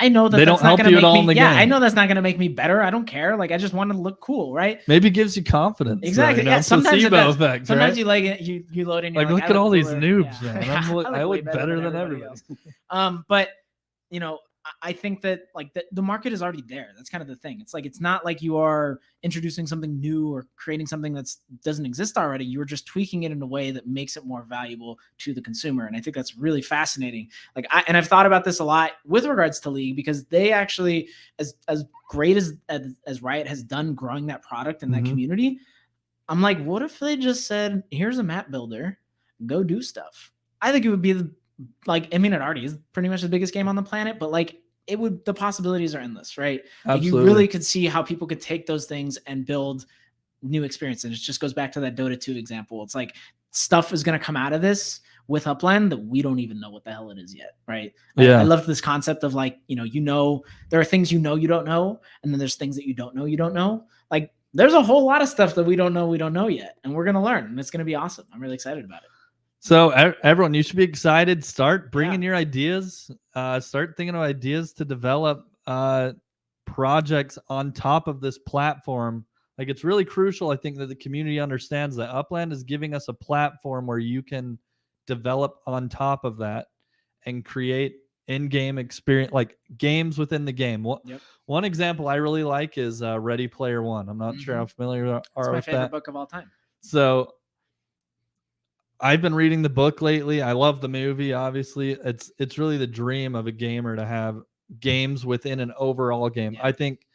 I know that they don't help you at all in the game. I know that's not going to make me better. I don't care. Like I just want to look cool, right? Maybe it gives you confidence. Exactly. Though, sometimes effects, sometimes you like it. You load in. Like look at all these noobs, man. I look better than everybody else. But I think that like the market is already there. That's kind of the thing. It's like it's not like you are introducing something new or creating something that doesn't exist already. You are just tweaking it in a way that makes it more valuable to the consumer. And I think that's really fascinating. Like I've thought about this a lot with regards to League because they actually, as great as Riot has done growing that product and that community, I'm like, what if they just said, here's a map builder, go do stuff? I think it would be it already is pretty much the biggest game on the planet, but like the possibilities are endless, right? Like you really could see how people could take those things and build new experiences. It just goes back to that Dota 2 example. It's like stuff is going to come out of this with Upland that we don't even know what the hell it is yet, right? I love this concept of like, there are things you don't know, and then there's things that you don't know. Like there's a whole lot of stuff that we don't know yet, and we're going to learn, and it's going to be awesome. I'm really excited about it. So everyone, you should be excited. Start bringing your ideas. Start thinking of ideas to develop projects on top of this platform. Like it's really crucial, I think, that the community understands that Upland is giving us a platform where you can develop on top of that and create in-game experience, like games within the game. One example I really like is Ready Player One. I'm not sure how familiar you are with that. It's my favorite book of all time. So I've been reading the book lately. I love the movie. Obviously, it's really the dream of a gamer to have games within an overall game. I think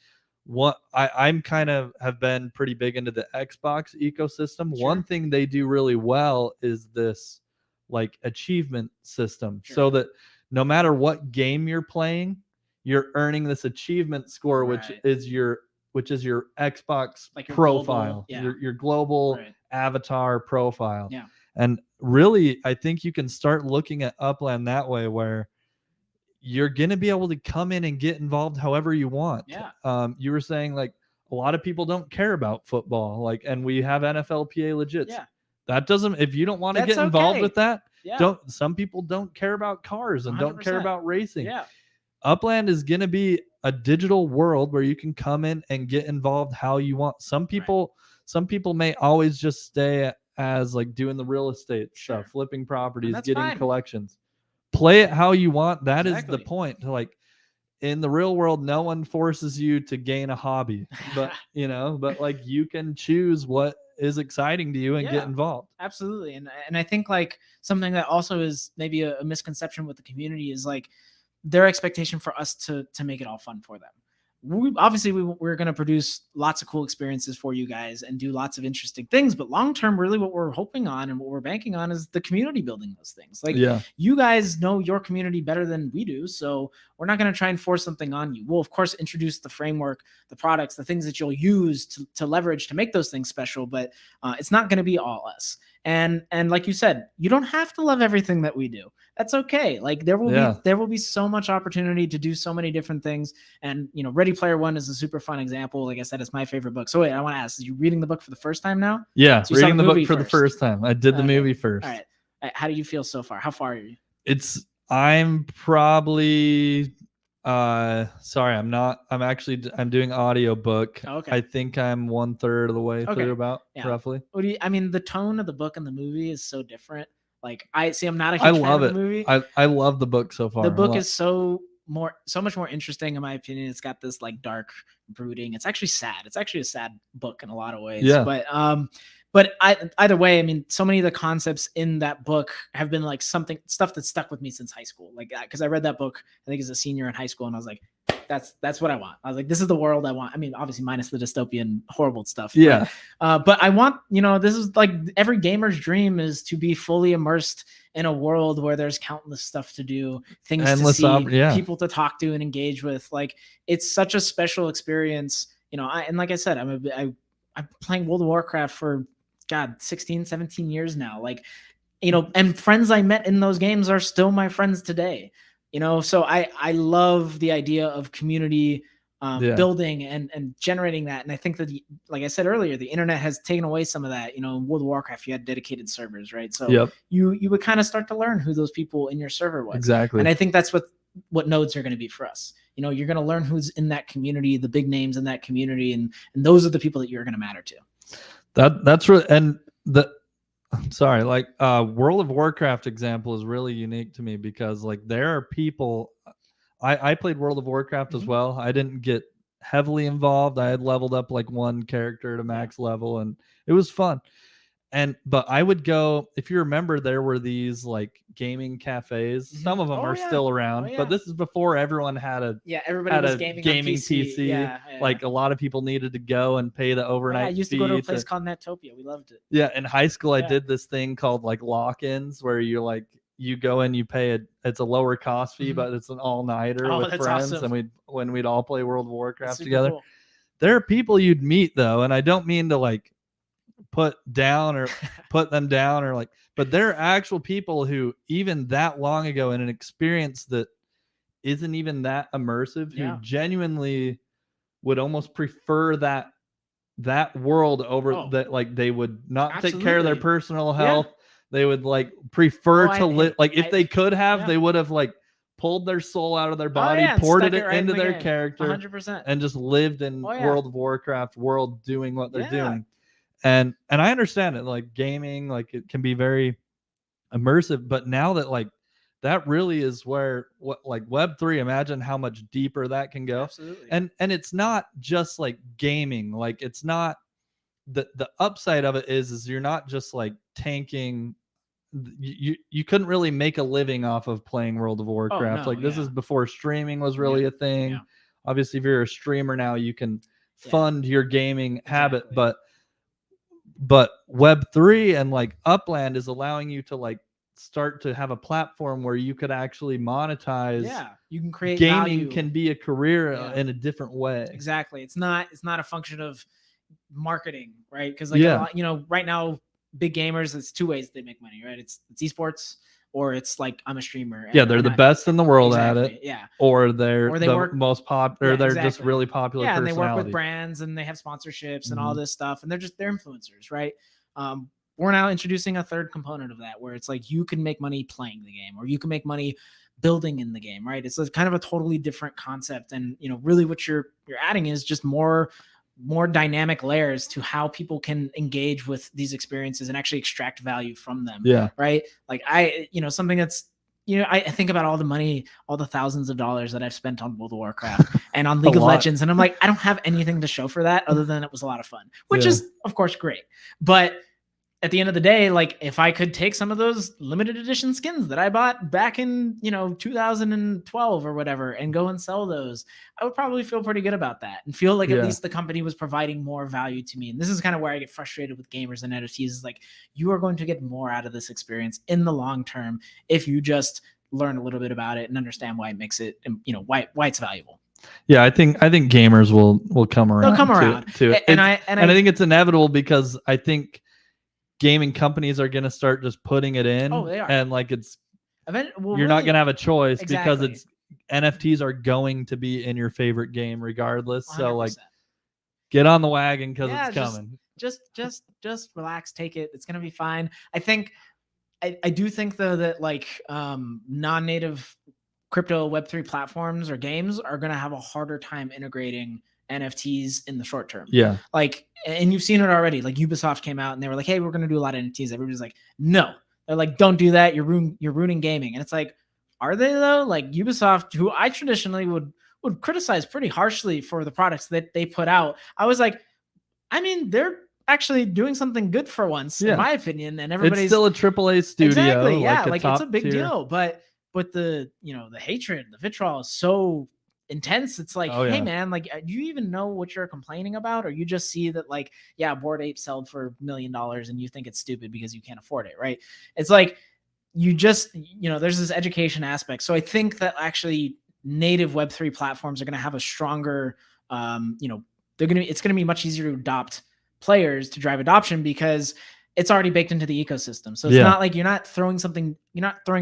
I'm kind of have been pretty big into the Xbox ecosystem. One thing they do really well is this like achievement system, so that no matter what game you're playing, you're earning this achievement score, which is your Xbox like your profile, global, your global avatar profile. Yeah. And really, I think you can start looking at Upland that way, where you're going to be able to come in and get involved however you want. Yeah. You were saying like a lot of people don't care about football, like, and we have NFLPA legits. Yeah. That doesn't, if you don't want to get involved with that, some people don't care about cars and 100%. Don't care about racing. Yeah. Upland is going to be a digital world where you can come in and get involved how you want. Some people Some people may always just stay as like doing the real estate Sure. stuff, flipping properties, getting fine. collections. Play it how you want. That is the Exactly. point. To like, in the real world, no one forces you to gain a hobby, but but like you can choose what is exciting to you and get Yeah. involved. Absolutely. And I think like something that also is maybe a misconception with the community is like their expectation for us to make it all fun for them. We're going to produce lots of cool experiences for you guys and do lots of interesting things, but long term, really what we're hoping on and what we're banking on is the community building those things. Like Yeah. you guys know your community better than we do, so we're not going to try and force something on you. We'll of course introduce the framework, the products, the things that you'll use to leverage to make those things special, but it's not going to be all us. And like you said, you don't have to love everything that we do. That's okay. Like there will be so much opportunity to do so many different things. And Ready Player One is a super fun example. Like I said, it's my favorite book. So wait, I want to ask: are you reading the book for the first time now? Yeah, so reading the book for the first time. I did the movie first. All right. How do you feel so far? How far are you? I'm probably sorry, I'm not. I'm doing audiobook. Oh, okay. I think I'm 1/3 of the way through, about roughly. What do you? I mean, the tone of the book and the movie is so different. Like I'm not a huge fan of the movie. I love the book so far. The book is so much more interesting in my opinion. It's got this like dark brooding. It's actually sad. It's actually a sad book in a lot of ways. Yeah. But either way, I mean, so many of the concepts in that book have been like stuff that stuck with me since high school. Like, because I read that book, I think as a senior in high school, and I was like, that's what I want. I was like, this is the world I want. I mean, obviously minus the dystopian horrible stuff. Yeah. But I want, this is like every gamer's dream is to be fully immersed in a world where there's countless stuff to do, things to see, people to talk to and engage with. Like, it's such a special experience. And like I said, I'm playing World of Warcraft for 16, 17 years now. Like, and friends I met in those games are still my friends today. So I love the idea of community building and generating that. And I think that, like I said earlier, the internet has taken away some of that. In World of Warcraft, you had dedicated servers, right? So you would kind of start to learn who those people in your server was. Exactly. And I think that's what nodes are going to be for us. You're going to learn who's in that community, the big names in that community, and those are the people that you're going to matter to. That's really, and sorry, like World of Warcraft example is really unique to me because like there are people. I played World of Warcraft as well. I didn't get heavily involved. I had leveled up like one character to max level, and it was fun. But I would go, if you remember, there were these like gaming cafes. Some of them are still around, but this is before everyone had everybody was gaming PC. Yeah. Like a lot of people needed to go and pay the overnight. I used to go to a place called Netopia. We loved it. Yeah, in high school, I did this thing called like lock-ins, where you go in, you pay it's a lower cost fee, but it's an all-nighter with friends, awesome. and we'd all play World of Warcraft together. Cool. There are people you'd meet though, and I don't mean to like put them down or like, but there are actual people who even that long ago in an experience that isn't even that immersive, who genuinely would almost prefer that world over that. Like they would not take care of their personal health. They would like prefer to live. Like if they could have, they would have like pulled their soul out of their body, poured it into their character, 100%, and just lived in World of Warcraft world doing what they're doing. And I understand it, like gaming, like it can be very immersive, but now that like that really is where what like Web3, imagine how much deeper that can go. Absolutely. And it's not just like gaming, like it's not the upside of it is you're not just like tanking. You couldn't really make a living off of playing World of Warcraft. This is before streaming was really a thing. Obviously, if you're a streamer now, you can fund your gaming habit, but Web3 and like Upland is allowing you to like start to have a platform where you could actually monetize. You can create gaming value. Can be a career in a different way. Exactly. It's not a function of marketing, right? Because like a lot, right now, big gamers, it's two ways they make money, right? It's esports, or it's like I'm a streamer. They're the best in the world at it. Or they work, most popular. They're just really popular. And they work with brands and they have sponsorships and all this stuff, and they're influencers, right? We're now introducing a third component of that, where it's like you can make money playing the game, or you can make money building in the game, right? It's kind of a totally different concept, and really what you're adding is just more more dynamic layers to how people can engage with these experiences and actually extract value from them. Yeah. Right. Like something that's, I think about all the money, all the thousands of dollars that I've spent on World of Warcraft and on League of Legends. And I'm like, I don't have anything to show for that other than it was a lot of fun, which is of course great. But at the end of the day, like if I could take some of those limited edition skins that I bought back in, 2012 or whatever and go and sell those, I would probably feel pretty good about that and feel like at least the company was providing more value to me. And this is kind of where I get frustrated with gamers and NFTs is like, you are going to get more out of this experience in the long term if you just learn a little bit about it and understand why it makes it, why it's valuable. Yeah, I think gamers will come around. They'll come around to it. And I think it's inevitable because I think gaming companies are going to start just putting it in. Oh, they are. And like you're not going to have a choice because it's NFTs are going to be in your favorite game regardless. 100%. So like get on the wagon because it's coming. Just relax, take it. It's going to be fine. I think I do think though that like non-native crypto Web3 platforms or games are going to have a harder time integrating NFTs in the short term. Yeah. Like, and you've seen it already. Like Ubisoft came out and they were like, hey, we're going to do a lot of NFTs. Everybody's like, no. They're like, don't do that. You're ruining gaming. And it's like, are they though? Like Ubisoft, who I traditionally would criticize pretty harshly for the products that they put out. I was like, I mean, they're actually doing something good for once, in my opinion. And everybody's still a AAA studio. Exactly. Yeah. Like it's a big deal, but the, the hatred, the vitriol is so intense. It's like, hey man, like, do you even know what you're complaining about? Or you just see that like, yeah, Bored Ape sold for $1 million and you think it's stupid because you can't afford it. Right. It's like, you just, there's this education aspect. So I think that actually native Web3 platforms are going to have a stronger, it's going to be much easier to adopt players to drive adoption because it's already baked into the ecosystem. So it's not like you're not throwing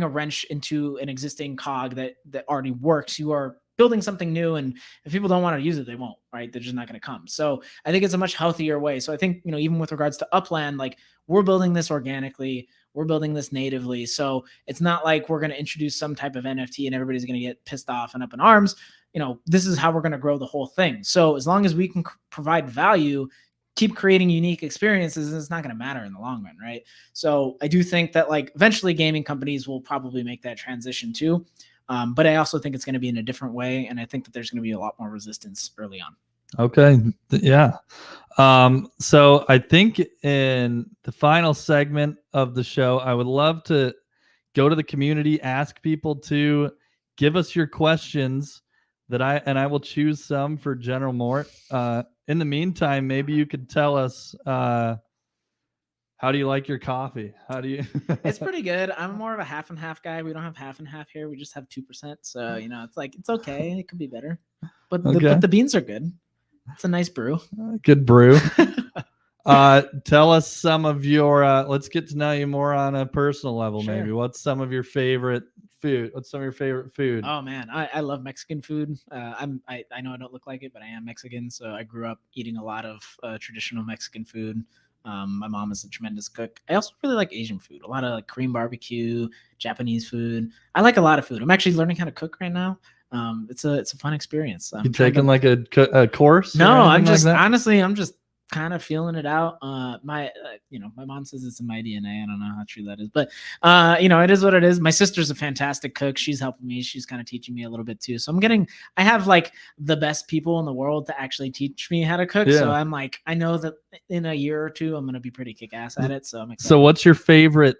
a wrench into an existing cog that already works. You are building something new, and if people don't want to use it, they won't, right? They're just not going to come. So I think it's a much healthier way. So I think, even with regards to Upland, like we're building this organically, we're building this natively. So it's not like we're going to introduce some type of NFT and everybody's going to get pissed off and up in arms. This is how we're going to grow the whole thing. So as long as we can provide value, keep creating unique experiences, it's not going to matter in the long run, right? So I do think that like eventually gaming companies will probably make that transition too. But I also think it's going to be in a different way. And I think that there's going to be a lot more resistance early on. Okay. Yeah. So I think in the final segment of the show, I would love to go to the community, ask people to give us your questions that I will choose some for General Mort. In the meantime, maybe you could tell us, how do you like your coffee? How do you? It's pretty good. I'm more of a half and half guy. We don't have half and half here. We just have 2%. So, it's like, it's okay. It could be better, but the beans are good. It's a nice brew. Good brew. Tell us some of your, let's get to know you more on a personal level. Sure. Maybe what's some of your favorite food? What's some of your favorite food? Oh man, I love Mexican food. I know I don't look like it, but I am Mexican. So I grew up eating a lot of traditional Mexican food. My mom is a tremendous cook. I also really like Asian food. A lot of like Korean barbecue, Japanese food. I like a lot of food. I'm actually learning how to cook right now. It's a fun experience. You taking like a course? No, I'm just honestly, I'm just kind of feeling it out. My mom says it's in my DNA. I don't know how true that is, but it is what it is. My sister's a fantastic cook. She's helping me. She's kind of teaching me a little bit too. So I have like the best people in the world to actually teach me how to cook. Yeah. So I'm like, I know that in a year or two, I'm going to be pretty kick ass at it. So I'm excited. So what's your favorite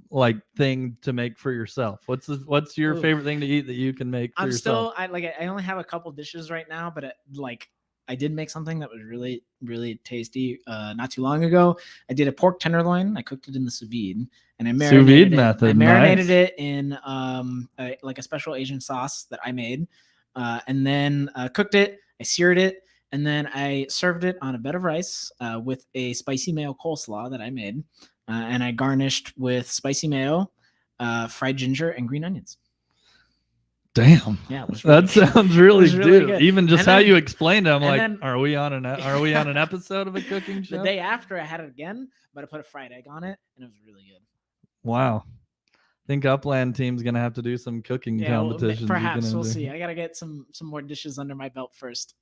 like thing to make for yourself? What's your favorite thing to eat that you can make for yourself? I only have a couple dishes right now, but I did make something that was really, really tasty not too long ago. I did a pork tenderloin. I cooked it in the sous vide, and I marinated it. I marinated it in a special Asian sauce that I made, and then cooked it. I seared it, and then I served it on a bed of rice with a spicy mayo coleslaw that I made, and I garnished with spicy mayo, fried ginger, and green onions. Damn. Yeah, it was really that sounds really good. Even just how you explained it, I'm like, are we on an episode of a cooking show? The day after I had it again, but I put a fried egg on it, and it was really good. Wow. I think Upland team's gonna have to do some cooking competitions. Perhaps we'll see. I gotta get some more dishes under my belt first.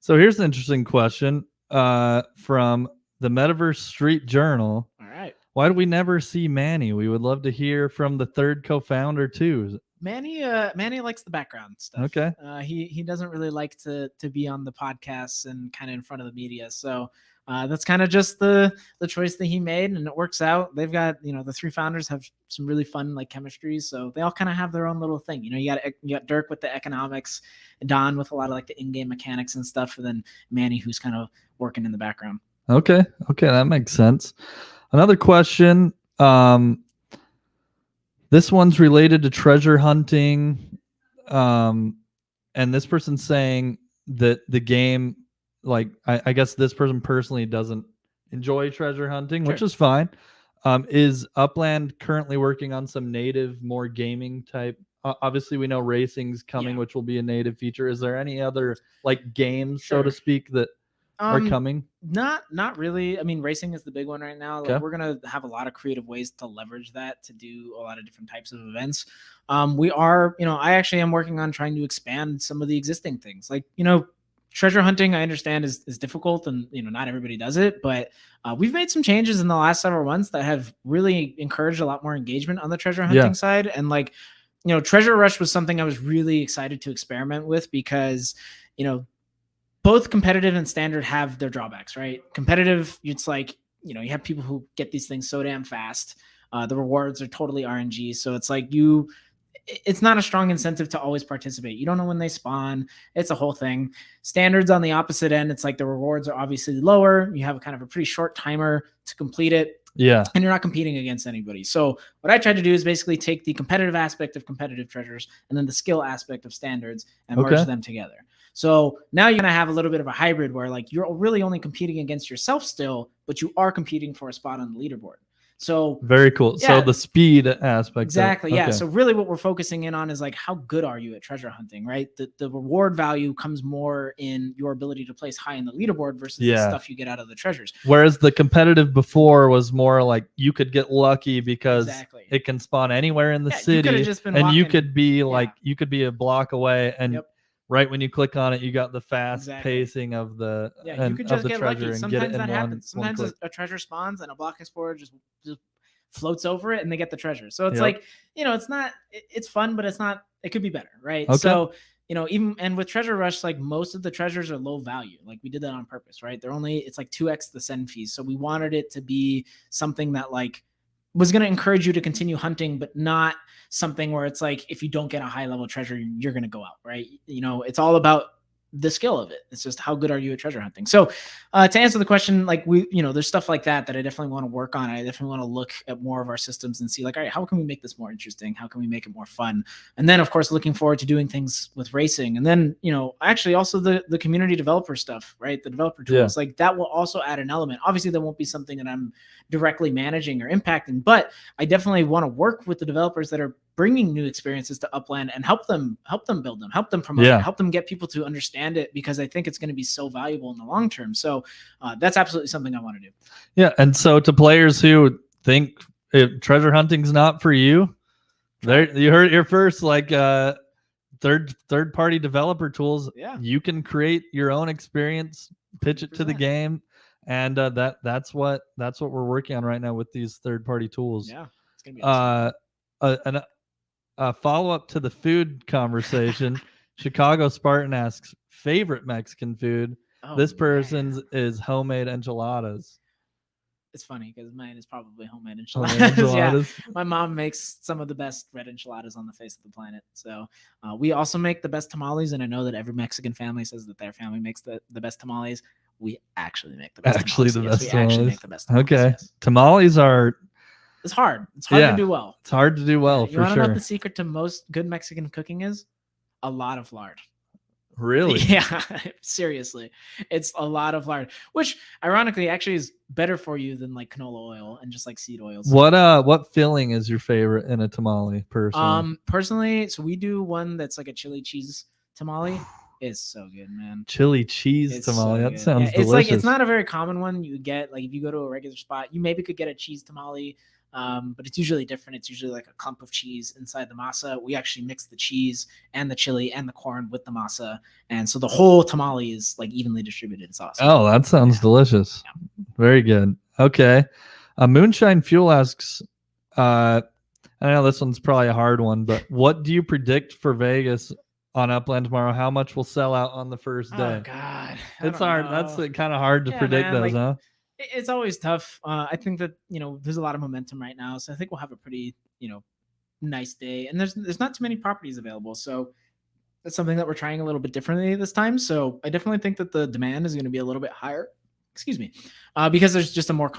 So here's an interesting question. from the Metaverse Street Journal. All right. Why do we never see Manny? We would love to hear from the third co-founder too. Manny likes the background stuff. Okay. He doesn't really like to be on the podcasts and kind of in front of the media. So that's kind of just the choice that he made, and it works out. They've got, the three founders have some really fun like chemistry, so they all kind of have their own little thing. You got Dirk with the economics, Don with a lot of like the in-game mechanics and stuff, and then Manny who's kind of working in the background. Okay, that makes sense. Another question. This one's related to treasure hunting. And this person's saying that the game, like, I guess this person personally doesn't enjoy treasure hunting, which is fine. Is Upland currently working on some native, more gaming type? Obviously, we know racing's coming, which will be a native feature. Is there any other like games, so to speak, that are coming? Not really. I mean, racing is the big one right now. Like, we're gonna have a lot of creative ways to leverage that to do a lot of different types of events. We are, I actually am working on trying to expand some of the existing things. Like, treasure hunting, I understand is difficult, and not everybody does it, but we've made some changes in the last several months that have really encouraged a lot more engagement on the treasure hunting side. And like, Treasure Rush was something I was really excited to experiment with because, both competitive and standard have their drawbacks, right? Competitive, it's like, you have people who get these things so damn fast. The rewards are totally RNG. So it's like it's not a strong incentive to always participate. You don't know when they spawn. It's a whole thing. Standards on the opposite end, it's like the rewards are obviously lower. You have kind of a pretty short timer to complete it. Yeah. And you're not competing against anybody. So what I tried to do is basically take the competitive aspect of competitive treasures and then the skill aspect of standards and merge them together. So now you're going to have a little bit of a hybrid where like you're really only competing against yourself still, but you are competing for a spot on the leaderboard. So very cool. So the speed aspect. Exactly. Yeah. So really what we're focusing in on is like, how good are you at treasure hunting, right? The reward value comes more in your ability to place high in the leaderboard versus the stuff you get out of the treasures. Whereas the competitive before was more like you could get lucky because it can spawn anywhere in the city, and you could be like, you could be a block away, and right when you click on it, you got the fast pacing of the you could just get lucky. Sometimes that happens. Sometimes a treasure spawns and a block explorer just floats over it and they get the treasure. So it's like, it's fun, but it could be better, right? So even, and with Treasure Rush, like most of the treasures are low value. Like we did that on purpose, right? It's like 2x the send fees. So we wanted it to be something that like was going to encourage you to continue hunting, but not something where it's like, if you don't get a high level treasure, you're going to go out, right? It's all about the skill of it. It's just how good are you at treasure hunting? So to answer the question, like there's stuff like that I definitely want to work on. I definitely want to look at more of our systems and see like, all right, how can we make this more interesting? How can we make it more fun? And then of course, looking forward to doing things with racing. And then, actually also the community developer stuff, right? The developer tools, like that will also add an element. Obviously that won't be something that I'm directly managing or impacting, but I definitely want to work with the developers that are bringing new experiences to Upland and help them build them, help them promote it, help them get people to understand it, because I think it's going to be so valuable in the long term. So that's absolutely something I want to do. Yeah. And so to players who think treasure hunting's not for you, there you heard it here first, like third party developer tools. You can create your own experience, pitch it to the game. And that's what we're working on right now with these third party tools. Yeah. It's going to be awesome. A follow-up to the food conversation. Chicago Spartan asks, favorite Mexican food? This person's is homemade enchiladas. It's funny because mine is probably homemade enchiladas. Yeah, my mom makes some of the best red enchiladas on the face of the planet. So we also make the best tamales, and I know that every Mexican family says that their family makes the best tamales. We actually make the best tamales. Actually make the best tamales. Okay. Yes. Tamales are... It's hard. It's hard to do well. It's hard to do well, for sure. You want to know what the secret to most good Mexican cooking is? A lot of lard. Really? Yeah, seriously. It's a lot of lard, which ironically actually is better for you than like canola oil and just like seed oils. What filling is your favorite in a tamale, personally? Personally, so we do one that's like a chili cheese tamale. It's so good, man. Chili cheese tamale. That sounds delicious. Like, it's not a very common one you get. Like if you go to a regular spot, you maybe could get a cheese tamale. but it's usually different. It's usually like a clump of cheese inside the masa. We actually mix the cheese and the chili and the corn with the masa, and so the whole tamale is like evenly distributed. It's awesome. Oh, that sounds delicious. Yeah. Very good. Okay. Moonshine Fuel asks, I know this one's probably a hard one, but what do you predict for Vegas on Upland tomorrow? How much will sell out on the first day? Oh God, It's hard. That's kind of hard to predict those, huh? It's always tough. I think that there's a lot of momentum right now, so I think we'll have a pretty nice day. And there's not too many properties available, so that's something that we're trying a little bit differently this time. So I definitely think that the demand is going to be a little bit higher. Excuse me, because there's just a more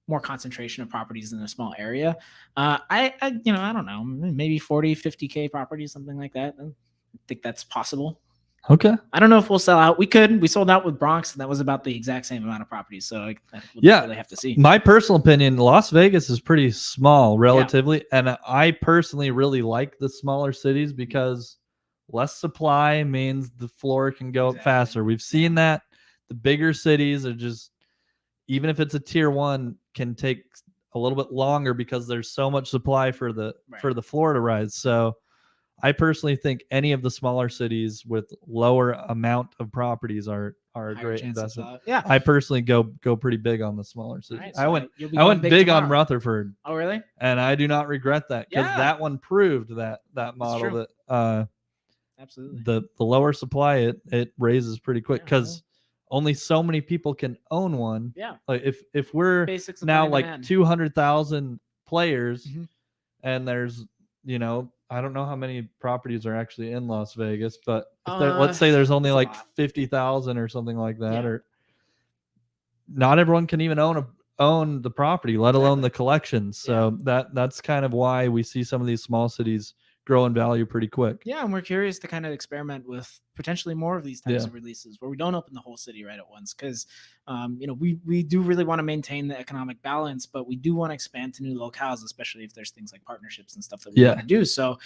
more concentration of properties in a small area. I don't know, maybe 40, 50K properties, something like that. I think that's possible. Okay. I don't know if we'll sell out. We sold out with Bronx, and that was about the exact same amount of properties. So we'll really have to see. My personal opinion, Las Vegas is pretty small relatively. Yeah. And I personally really like the smaller cities because less supply means the floor can go up faster. We've seen that the bigger cities are just, even if it's a tier 1, can take a little bit longer because there's so much supply for the floor to rise. So I personally think any of the smaller cities with lower amount of properties are a great investment. Yeah, I personally go pretty big on the smaller cities. Right, so I went big on Rutherford. Oh, really? And I do not regret that because that one proved that model that absolutely the lower supply it raises pretty quick because only so many people can own one. Yeah. Like if we're now like 200,000 players, and there's I don't know how many properties are actually in Las Vegas, but if let's say there's only like 50,000 or something like that, or not everyone can even own the property, let alone the collections. So that's kind of why we see some of these small cities grow in value pretty quick. Yeah, and we're curious to kind of experiment with potentially more of these types of releases where we don't open the whole city right at once, because we do really want to maintain the economic balance, but we do want to expand to new locales, especially if there's things like partnerships and stuff that we want to do. So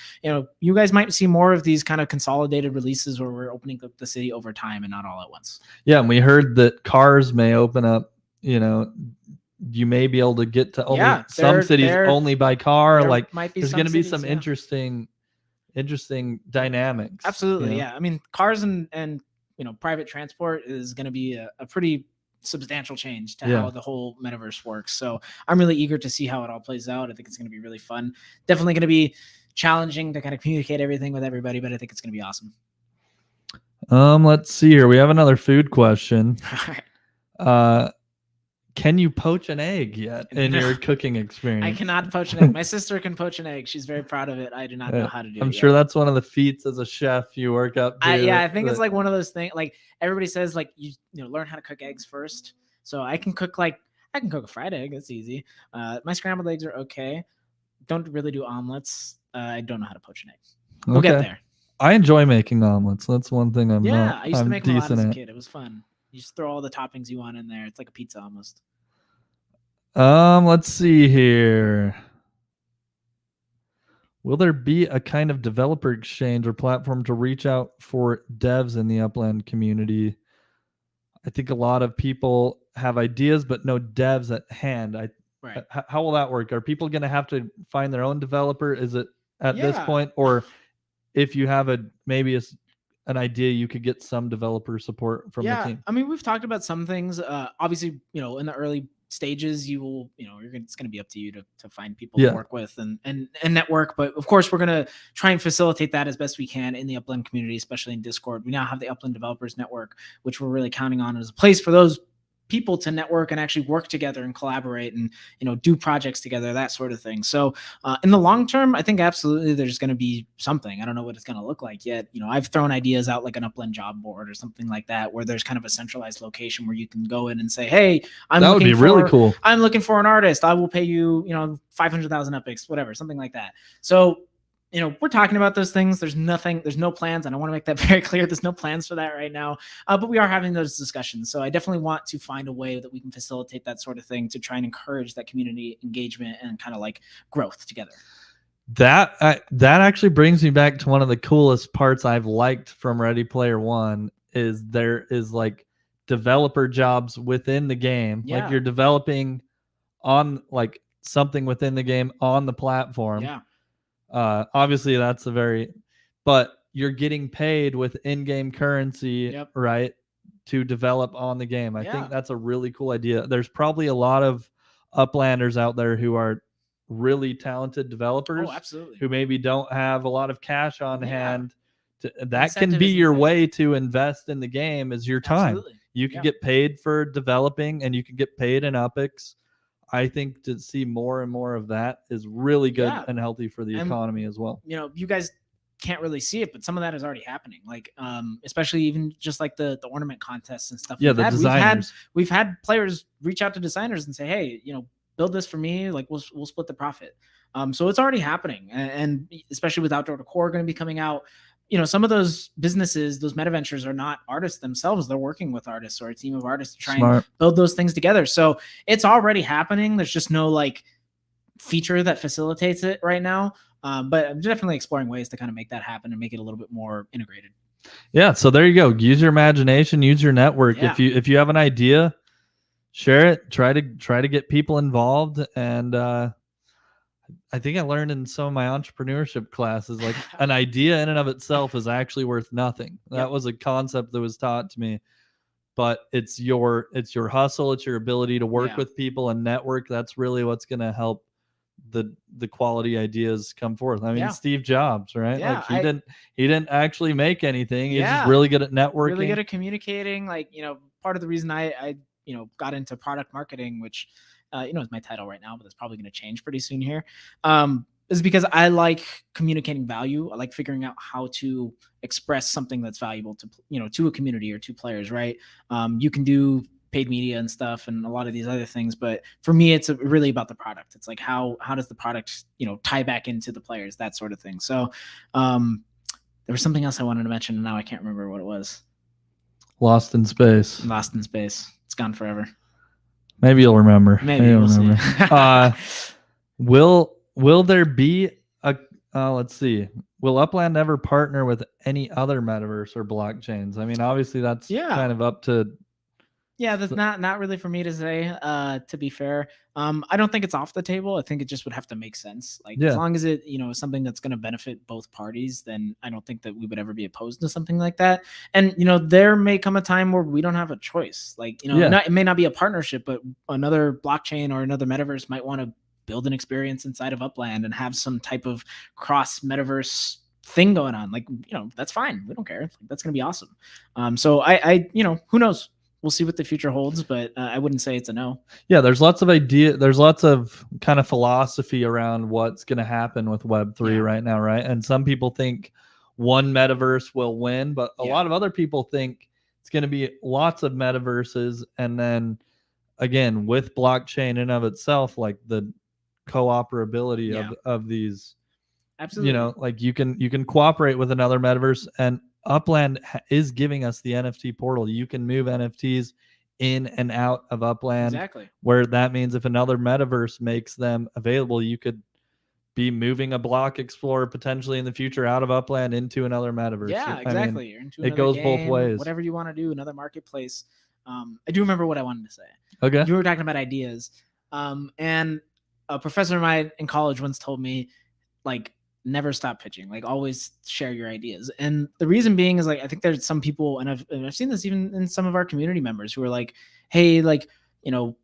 you guys might see more of these kind of consolidated releases where we're opening up the city over time and not all at once. Yeah, and we heard that cars may open up. You may be able to get to only some cities only by car. Like there's going to be some interesting dynamics. Absolutely. Yeah. I mean, cars and private transport is going to be a pretty substantial change to how the whole metaverse works. So I'm really eager to see how it all plays out. I think it's going to be really fun. Definitely going to be challenging to kind of communicate everything with everybody, but I think it's going to be awesome. Let's see here. We have another food question. Can you poach an egg yet in your cooking experience? I cannot poach an egg. My sister can poach an egg. She's very proud of it. I do not know how to do it. I'm sure that's one of the feats as a chef you work up to. I think it's like one of those things. Like everybody says, like you learn how to cook eggs first. So I can cook a fried egg. That's easy. My scrambled eggs are okay. Don't really do omelets. I don't know how to poach an egg. We'll get there. I enjoy making omelets. That's one thing I used to make them a lot as a kid. It was fun. You just throw all the toppings you want in there. It's like a pizza almost. Let's see here. Will there be a kind of developer exchange or platform to reach out for devs in the Upland community? I think a lot of people have ideas, but no devs at hand. How will that work? Are people going to have to find their own developer? Is it at this point, or if you have maybe an idea, you could get some developer support from the team? I mean, we've talked about some things. Obviously, in the early stages, you will, it's going to be up to you to find people to work with and network. But of course, we're going to try and facilitate that as best we can in the Upland community, especially in Discord. We now have the Upland Developers Network, which we're really counting on as a place for those people to network and actually work together and collaborate and do projects together, that sort of thing. So in the long term, I think absolutely there's going to be something. I don't know what it's going to look like yet. I've thrown ideas out like an Upland job board or something like that, where there's kind of a centralized location where you can go in and say, hey, that would be really cool. I'm looking for an artist. I will pay you 500,000 epics, whatever, something like that. So we're talking about those things. There's no plans. And I want to make that very clear. There's no plans for that right now. But we are having those discussions. So I definitely want to find a way that we can facilitate that sort of thing to try and encourage that community engagement and kind of like growth together. That actually brings me back to one of the coolest parts I've liked from Ready Player One is there is like developer jobs within the game. Like you're developing on like something within the game on the platform. Yeah. Obviously that's but you're getting paid with in-game currency, Yep. right, to develop on the game. I Yeah. think that's a really cool idea. There's probably a lot of Uplanders out there who are really talented developers Oh, absolutely. who maybe don't have a lot of cash on Yeah. hand. That can Incentive be isn't your there. way to invest in the game is your time. Absolutely. You can Yeah. get paid for developing, and you can get paid in UPIX. I think to see more and more of that is really good Yeah. and healthy for the And, economy as well. You know, you guys can't really see it, but some of that is already happening. Like, especially even just like the ornament contests and stuff. Yeah, the designers. We've had players reach out to designers and say, hey, you know, build this for me. Like, we'll split the profit. So it's already happening, and especially with Outdoor Decor going to be coming out. You know, some of those businesses, those meta ventures, are not artists themselves. They're working with artists or a team of artists to try and build those things together. So it's already happening. There's just no like feature that facilitates it right now. But I'm definitely exploring ways to kind of make that happen and make it a little bit more integrated. Yeah. So there you go. Use your imagination, use your network. Yeah. If you have an idea, share it, try to get people involved. And, I think I learned in some of my entrepreneurship classes, like an idea in and of itself is actually worth nothing. That was a concept that was taught to me, but it's your hustle. It's your ability to work with people and network. That's really what's going to help the quality ideas come forth. I mean, Steve Jobs, right? Yeah, like he didn't actually make anything. He's just really good at networking, really good at communicating. Like, you know, part of the reason I you know, got into product marketing, which you know, is my title right now, but that's probably going to change pretty soon here. Is because I like communicating value. I like figuring out how to express something that's valuable to, you know, to a community or to players, right? You can do paid media and stuff and a lot of these other things, but for me, it's really about the product. It's like, how does the product, you know, tie back into the players, that sort of thing. So there was something else I wanted to mention, and now I can't remember what it was. Lost in space. Lost in space. It's gone forever. Maybe you'll remember. Maybe we'll see. Will there be a let's see. Will Upland ever partner with any other metaverse or blockchains? I mean, obviously that's kind of up to. Yeah, that's not really for me to say, to be fair. I don't think it's off the table. I think it just would have to make sense. Like, as long as it, you know, is something that's going to benefit both parties, then I don't think that we would ever be opposed to something like that. And, you know, there may come a time where we don't have a choice. Like, you know, it may not be a partnership, but another blockchain or another metaverse might want to build an experience inside of Upland and have some type of cross metaverse thing going on. Like, you know, that's fine. We don't care. Like, that's going to be awesome. So I, you know, who knows? We'll see what the future holds, but I wouldn't say it's a no. Yeah, there's lots of there's lots of kind of philosophy around what's going to happen with Web3 right now, right? And some people think one metaverse will win, but a lot of other people think it's going to be lots of metaverses. And then again, with blockchain in of itself, like the cooperability of these, absolutely, you know, like you can cooperate with another metaverse, and Upland is giving us the NFT portal. You can move NFTs in and out of Upland. Exactly. Where that means if another metaverse makes them available, you could be moving a block explorer potentially in the future out of Upland into another metaverse. Yeah, exactly. I mean, it goes both ways. Whatever you want to do, another marketplace. I do remember what I wanted to say. Okay. You were talking about ideas. And a professor of mine in college once told me, like, never stop pitching, like always share your ideas. And the reason being is, like, I think there's some people, and I've seen this even in some of our community members, who are like, hey, like, you know,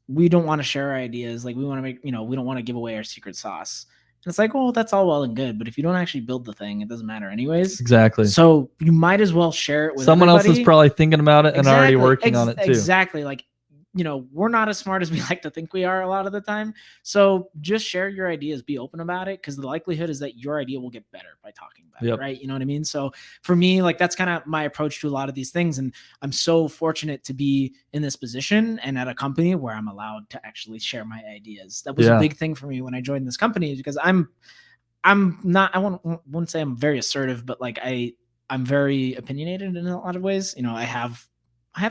we don't want to share our ideas. Like, we want to make, you know, we don't want to give away our secret sauce. And it's like, well, that's all well and good, but if you don't actually build the thing, it doesn't matter anyways. Exactly. So you might as well share it with someone everybody. else is probably thinking about it and already working on it too. Exactly. Like, you know, we're not as smart as we like to think we are a lot of the time. So just share your ideas, be open about it, because the likelihood is that your idea will get better by talking about it, right? You know what I mean? So for me, like, that's kind of my approach to a lot of these things. And I'm so fortunate to be in this position and at a company where I'm allowed to actually share my ideas. That was a big thing for me when I joined this company, because I'm not, I wouldn't say I'm very assertive, but like I'm very opinionated in a lot of ways. You know, I have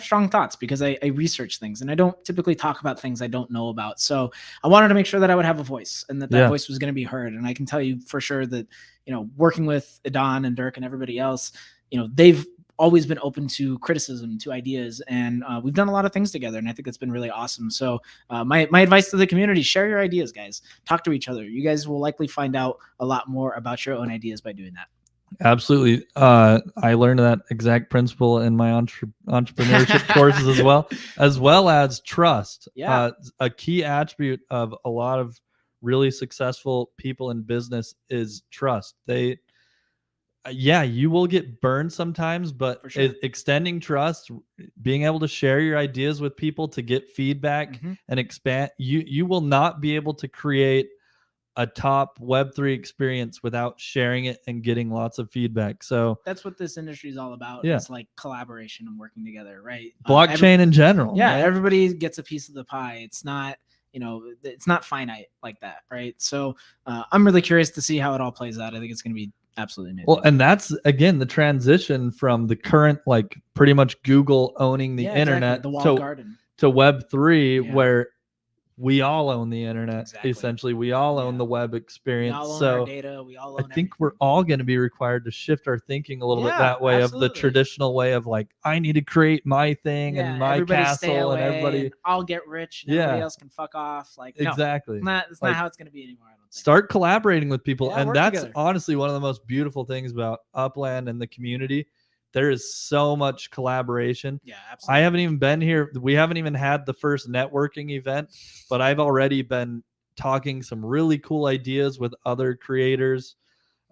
strong thoughts because I research things, and I don't typically talk about things I don't know about. So I wanted to make sure that I would have a voice, and that voice was going to be heard. And I can tell you for sure that, you know, working with Adon and Dirk and everybody else, you know, they've always been open to criticism, to ideas, and we've done a lot of things together, and I think that's been really awesome. So my advice to the community: share your ideas, guys. Talk to each other. You guys will likely find out a lot more about your own ideas by doing that. Absolutely. I learned that exact principle in my entrepreneurship courses as well as trust. Yeah. A key attribute of a lot of really successful people in business is trust. Yeah, you will get burned sometimes, but For sure. extending trust, being able to share your ideas with people to get feedback and expand, you will not be able to create a top Web3 experience without sharing it and getting lots of feedback. So that's what this industry is all about. Yeah. It's like collaboration and working together, right? Blockchain in general. Yeah, right? everybody gets a piece of the pie. It's not, it's not finite like that, right? So I'm really curious to see how it all plays out. I think it's going to be absolutely amazing. Well, and that's again the transition from the current, like, pretty much Google owning the internet, exactly. The walled garden, to Web3, where we all own the internet. Exactly. Essentially, we all own the web experience. We all own so our data. We all own I think we're all going to be required to shift our thinking a little bit that way, of the traditional way of like, I need to create my thing and my castle and everybody. And I'll get rich and everybody else can fuck off. Like, exactly. No, it's not how it's going to be anymore. I don't think. Start collaborating with people. Yeah, and work that's together. Honestly one of the most beautiful things about Upland and the community. There is so much collaboration. Yeah, absolutely. I haven't even been here. We haven't even had the first networking event, but I've already been talking some really cool ideas with other creators.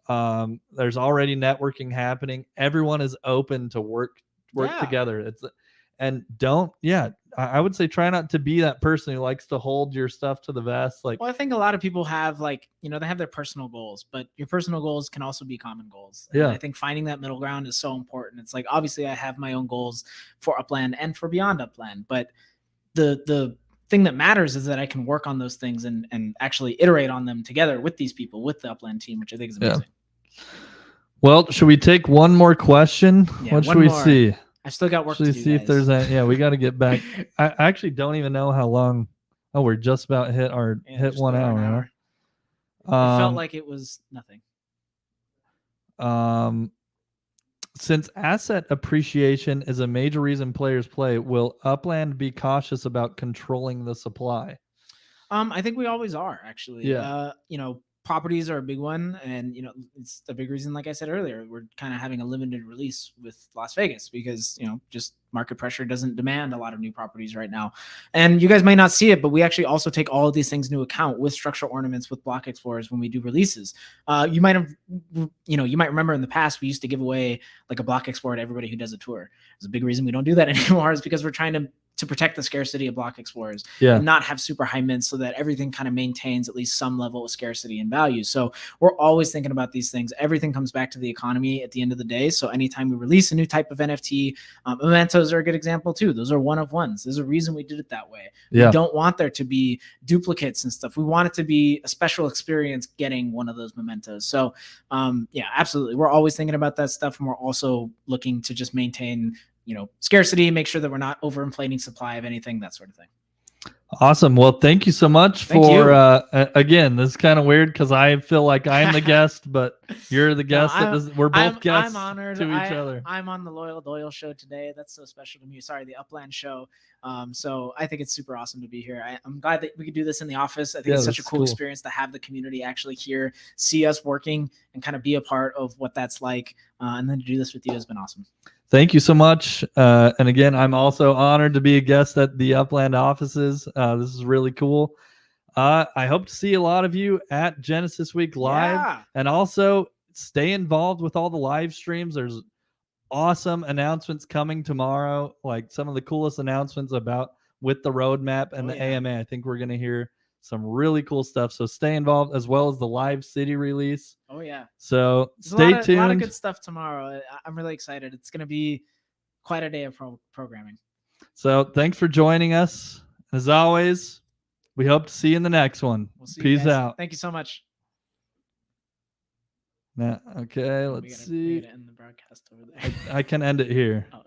There's already networking happening. Everyone is open to work together. I would say try not to be that person who likes to hold your stuff to the vest. Like, well, I think a lot of people have, like, they have their personal goals, but your personal goals can also be common goals. And I think finding that middle ground is so important. It's like, obviously I have my own goals for Upland and for beyond Upland, but the thing that matters is that I can work on those things and actually iterate on them together with these people, with the Upland team, which I think is amazing. Well, should we take one more question? Yeah, what should we see? I've still got work to do. See if there's we got to get back. I actually don't even know how long. Oh, we're just about hit 1 hour. It felt like it was nothing. Since asset appreciation is a major reason players play, will Upland be cautious about controlling the supply? I think we always are, actually. Yeah. Properties are a big one, and it's a big reason, like I said earlier, we're kind of having a limited release with Las Vegas because just market pressure doesn't demand a lot of new properties right now. And you guys might not see it, but we actually also take all of these things into account with structural ornaments, with block explorers when we do releases. You might remember in the past we used to give away like a block explorer to everybody who does a tour. It's a big reason we don't do that anymore, is because we're trying to protect the scarcity of block explorers and not have super high mints, so that everything kind of maintains at least some level of scarcity and value. So we're always thinking about these things. Everything comes back to the economy at the end of the day. So anytime we release a new type of NFT, mementos are a good example too. Those are one of ones. There's a reason we did it that way. We don't want there to be duplicates and stuff. We want it to be a special experience getting one of those mementos. So absolutely. We're always thinking about that stuff. And we're also looking to just maintain scarcity, make sure that we're not overinflating supply of anything, that sort of thing. Awesome. Well, thank you so much for again, this is kind of weird because I feel like I'm the guest, but you're the guest. We're both guests. I'm honored to each other. I'm on the LOYLDOYL show today. That's so special to me. Sorry, the Upland show. So I think it's super awesome to be here. I'm glad that we could do this in the office. I think it's such a cool experience to have the community actually here, see us working, and kind of be a part of what that's like. And then to do this with you has been awesome. Thank you so much. And again, I'm also honored to be a guest at the Upland offices. This is really cool. I hope to see a lot of you at Genesis Week Live, and also stay involved with all the live streams. There's awesome announcements coming tomorrow, like some of the coolest announcements with the roadmap and the AMA. I think we're going to hear some really cool stuff. So stay involved, as well as the live city release. Oh yeah. So stay tuned. A lot of good stuff tomorrow. I'm really excited. It's going to be quite a day of programming. So thanks for joining us. As always, we hope to see you in the next one. We'll see Peace you guys. out. Thank you so much. Okay, let's see. We gotta end the broadcast over there. I can end it here. Oh,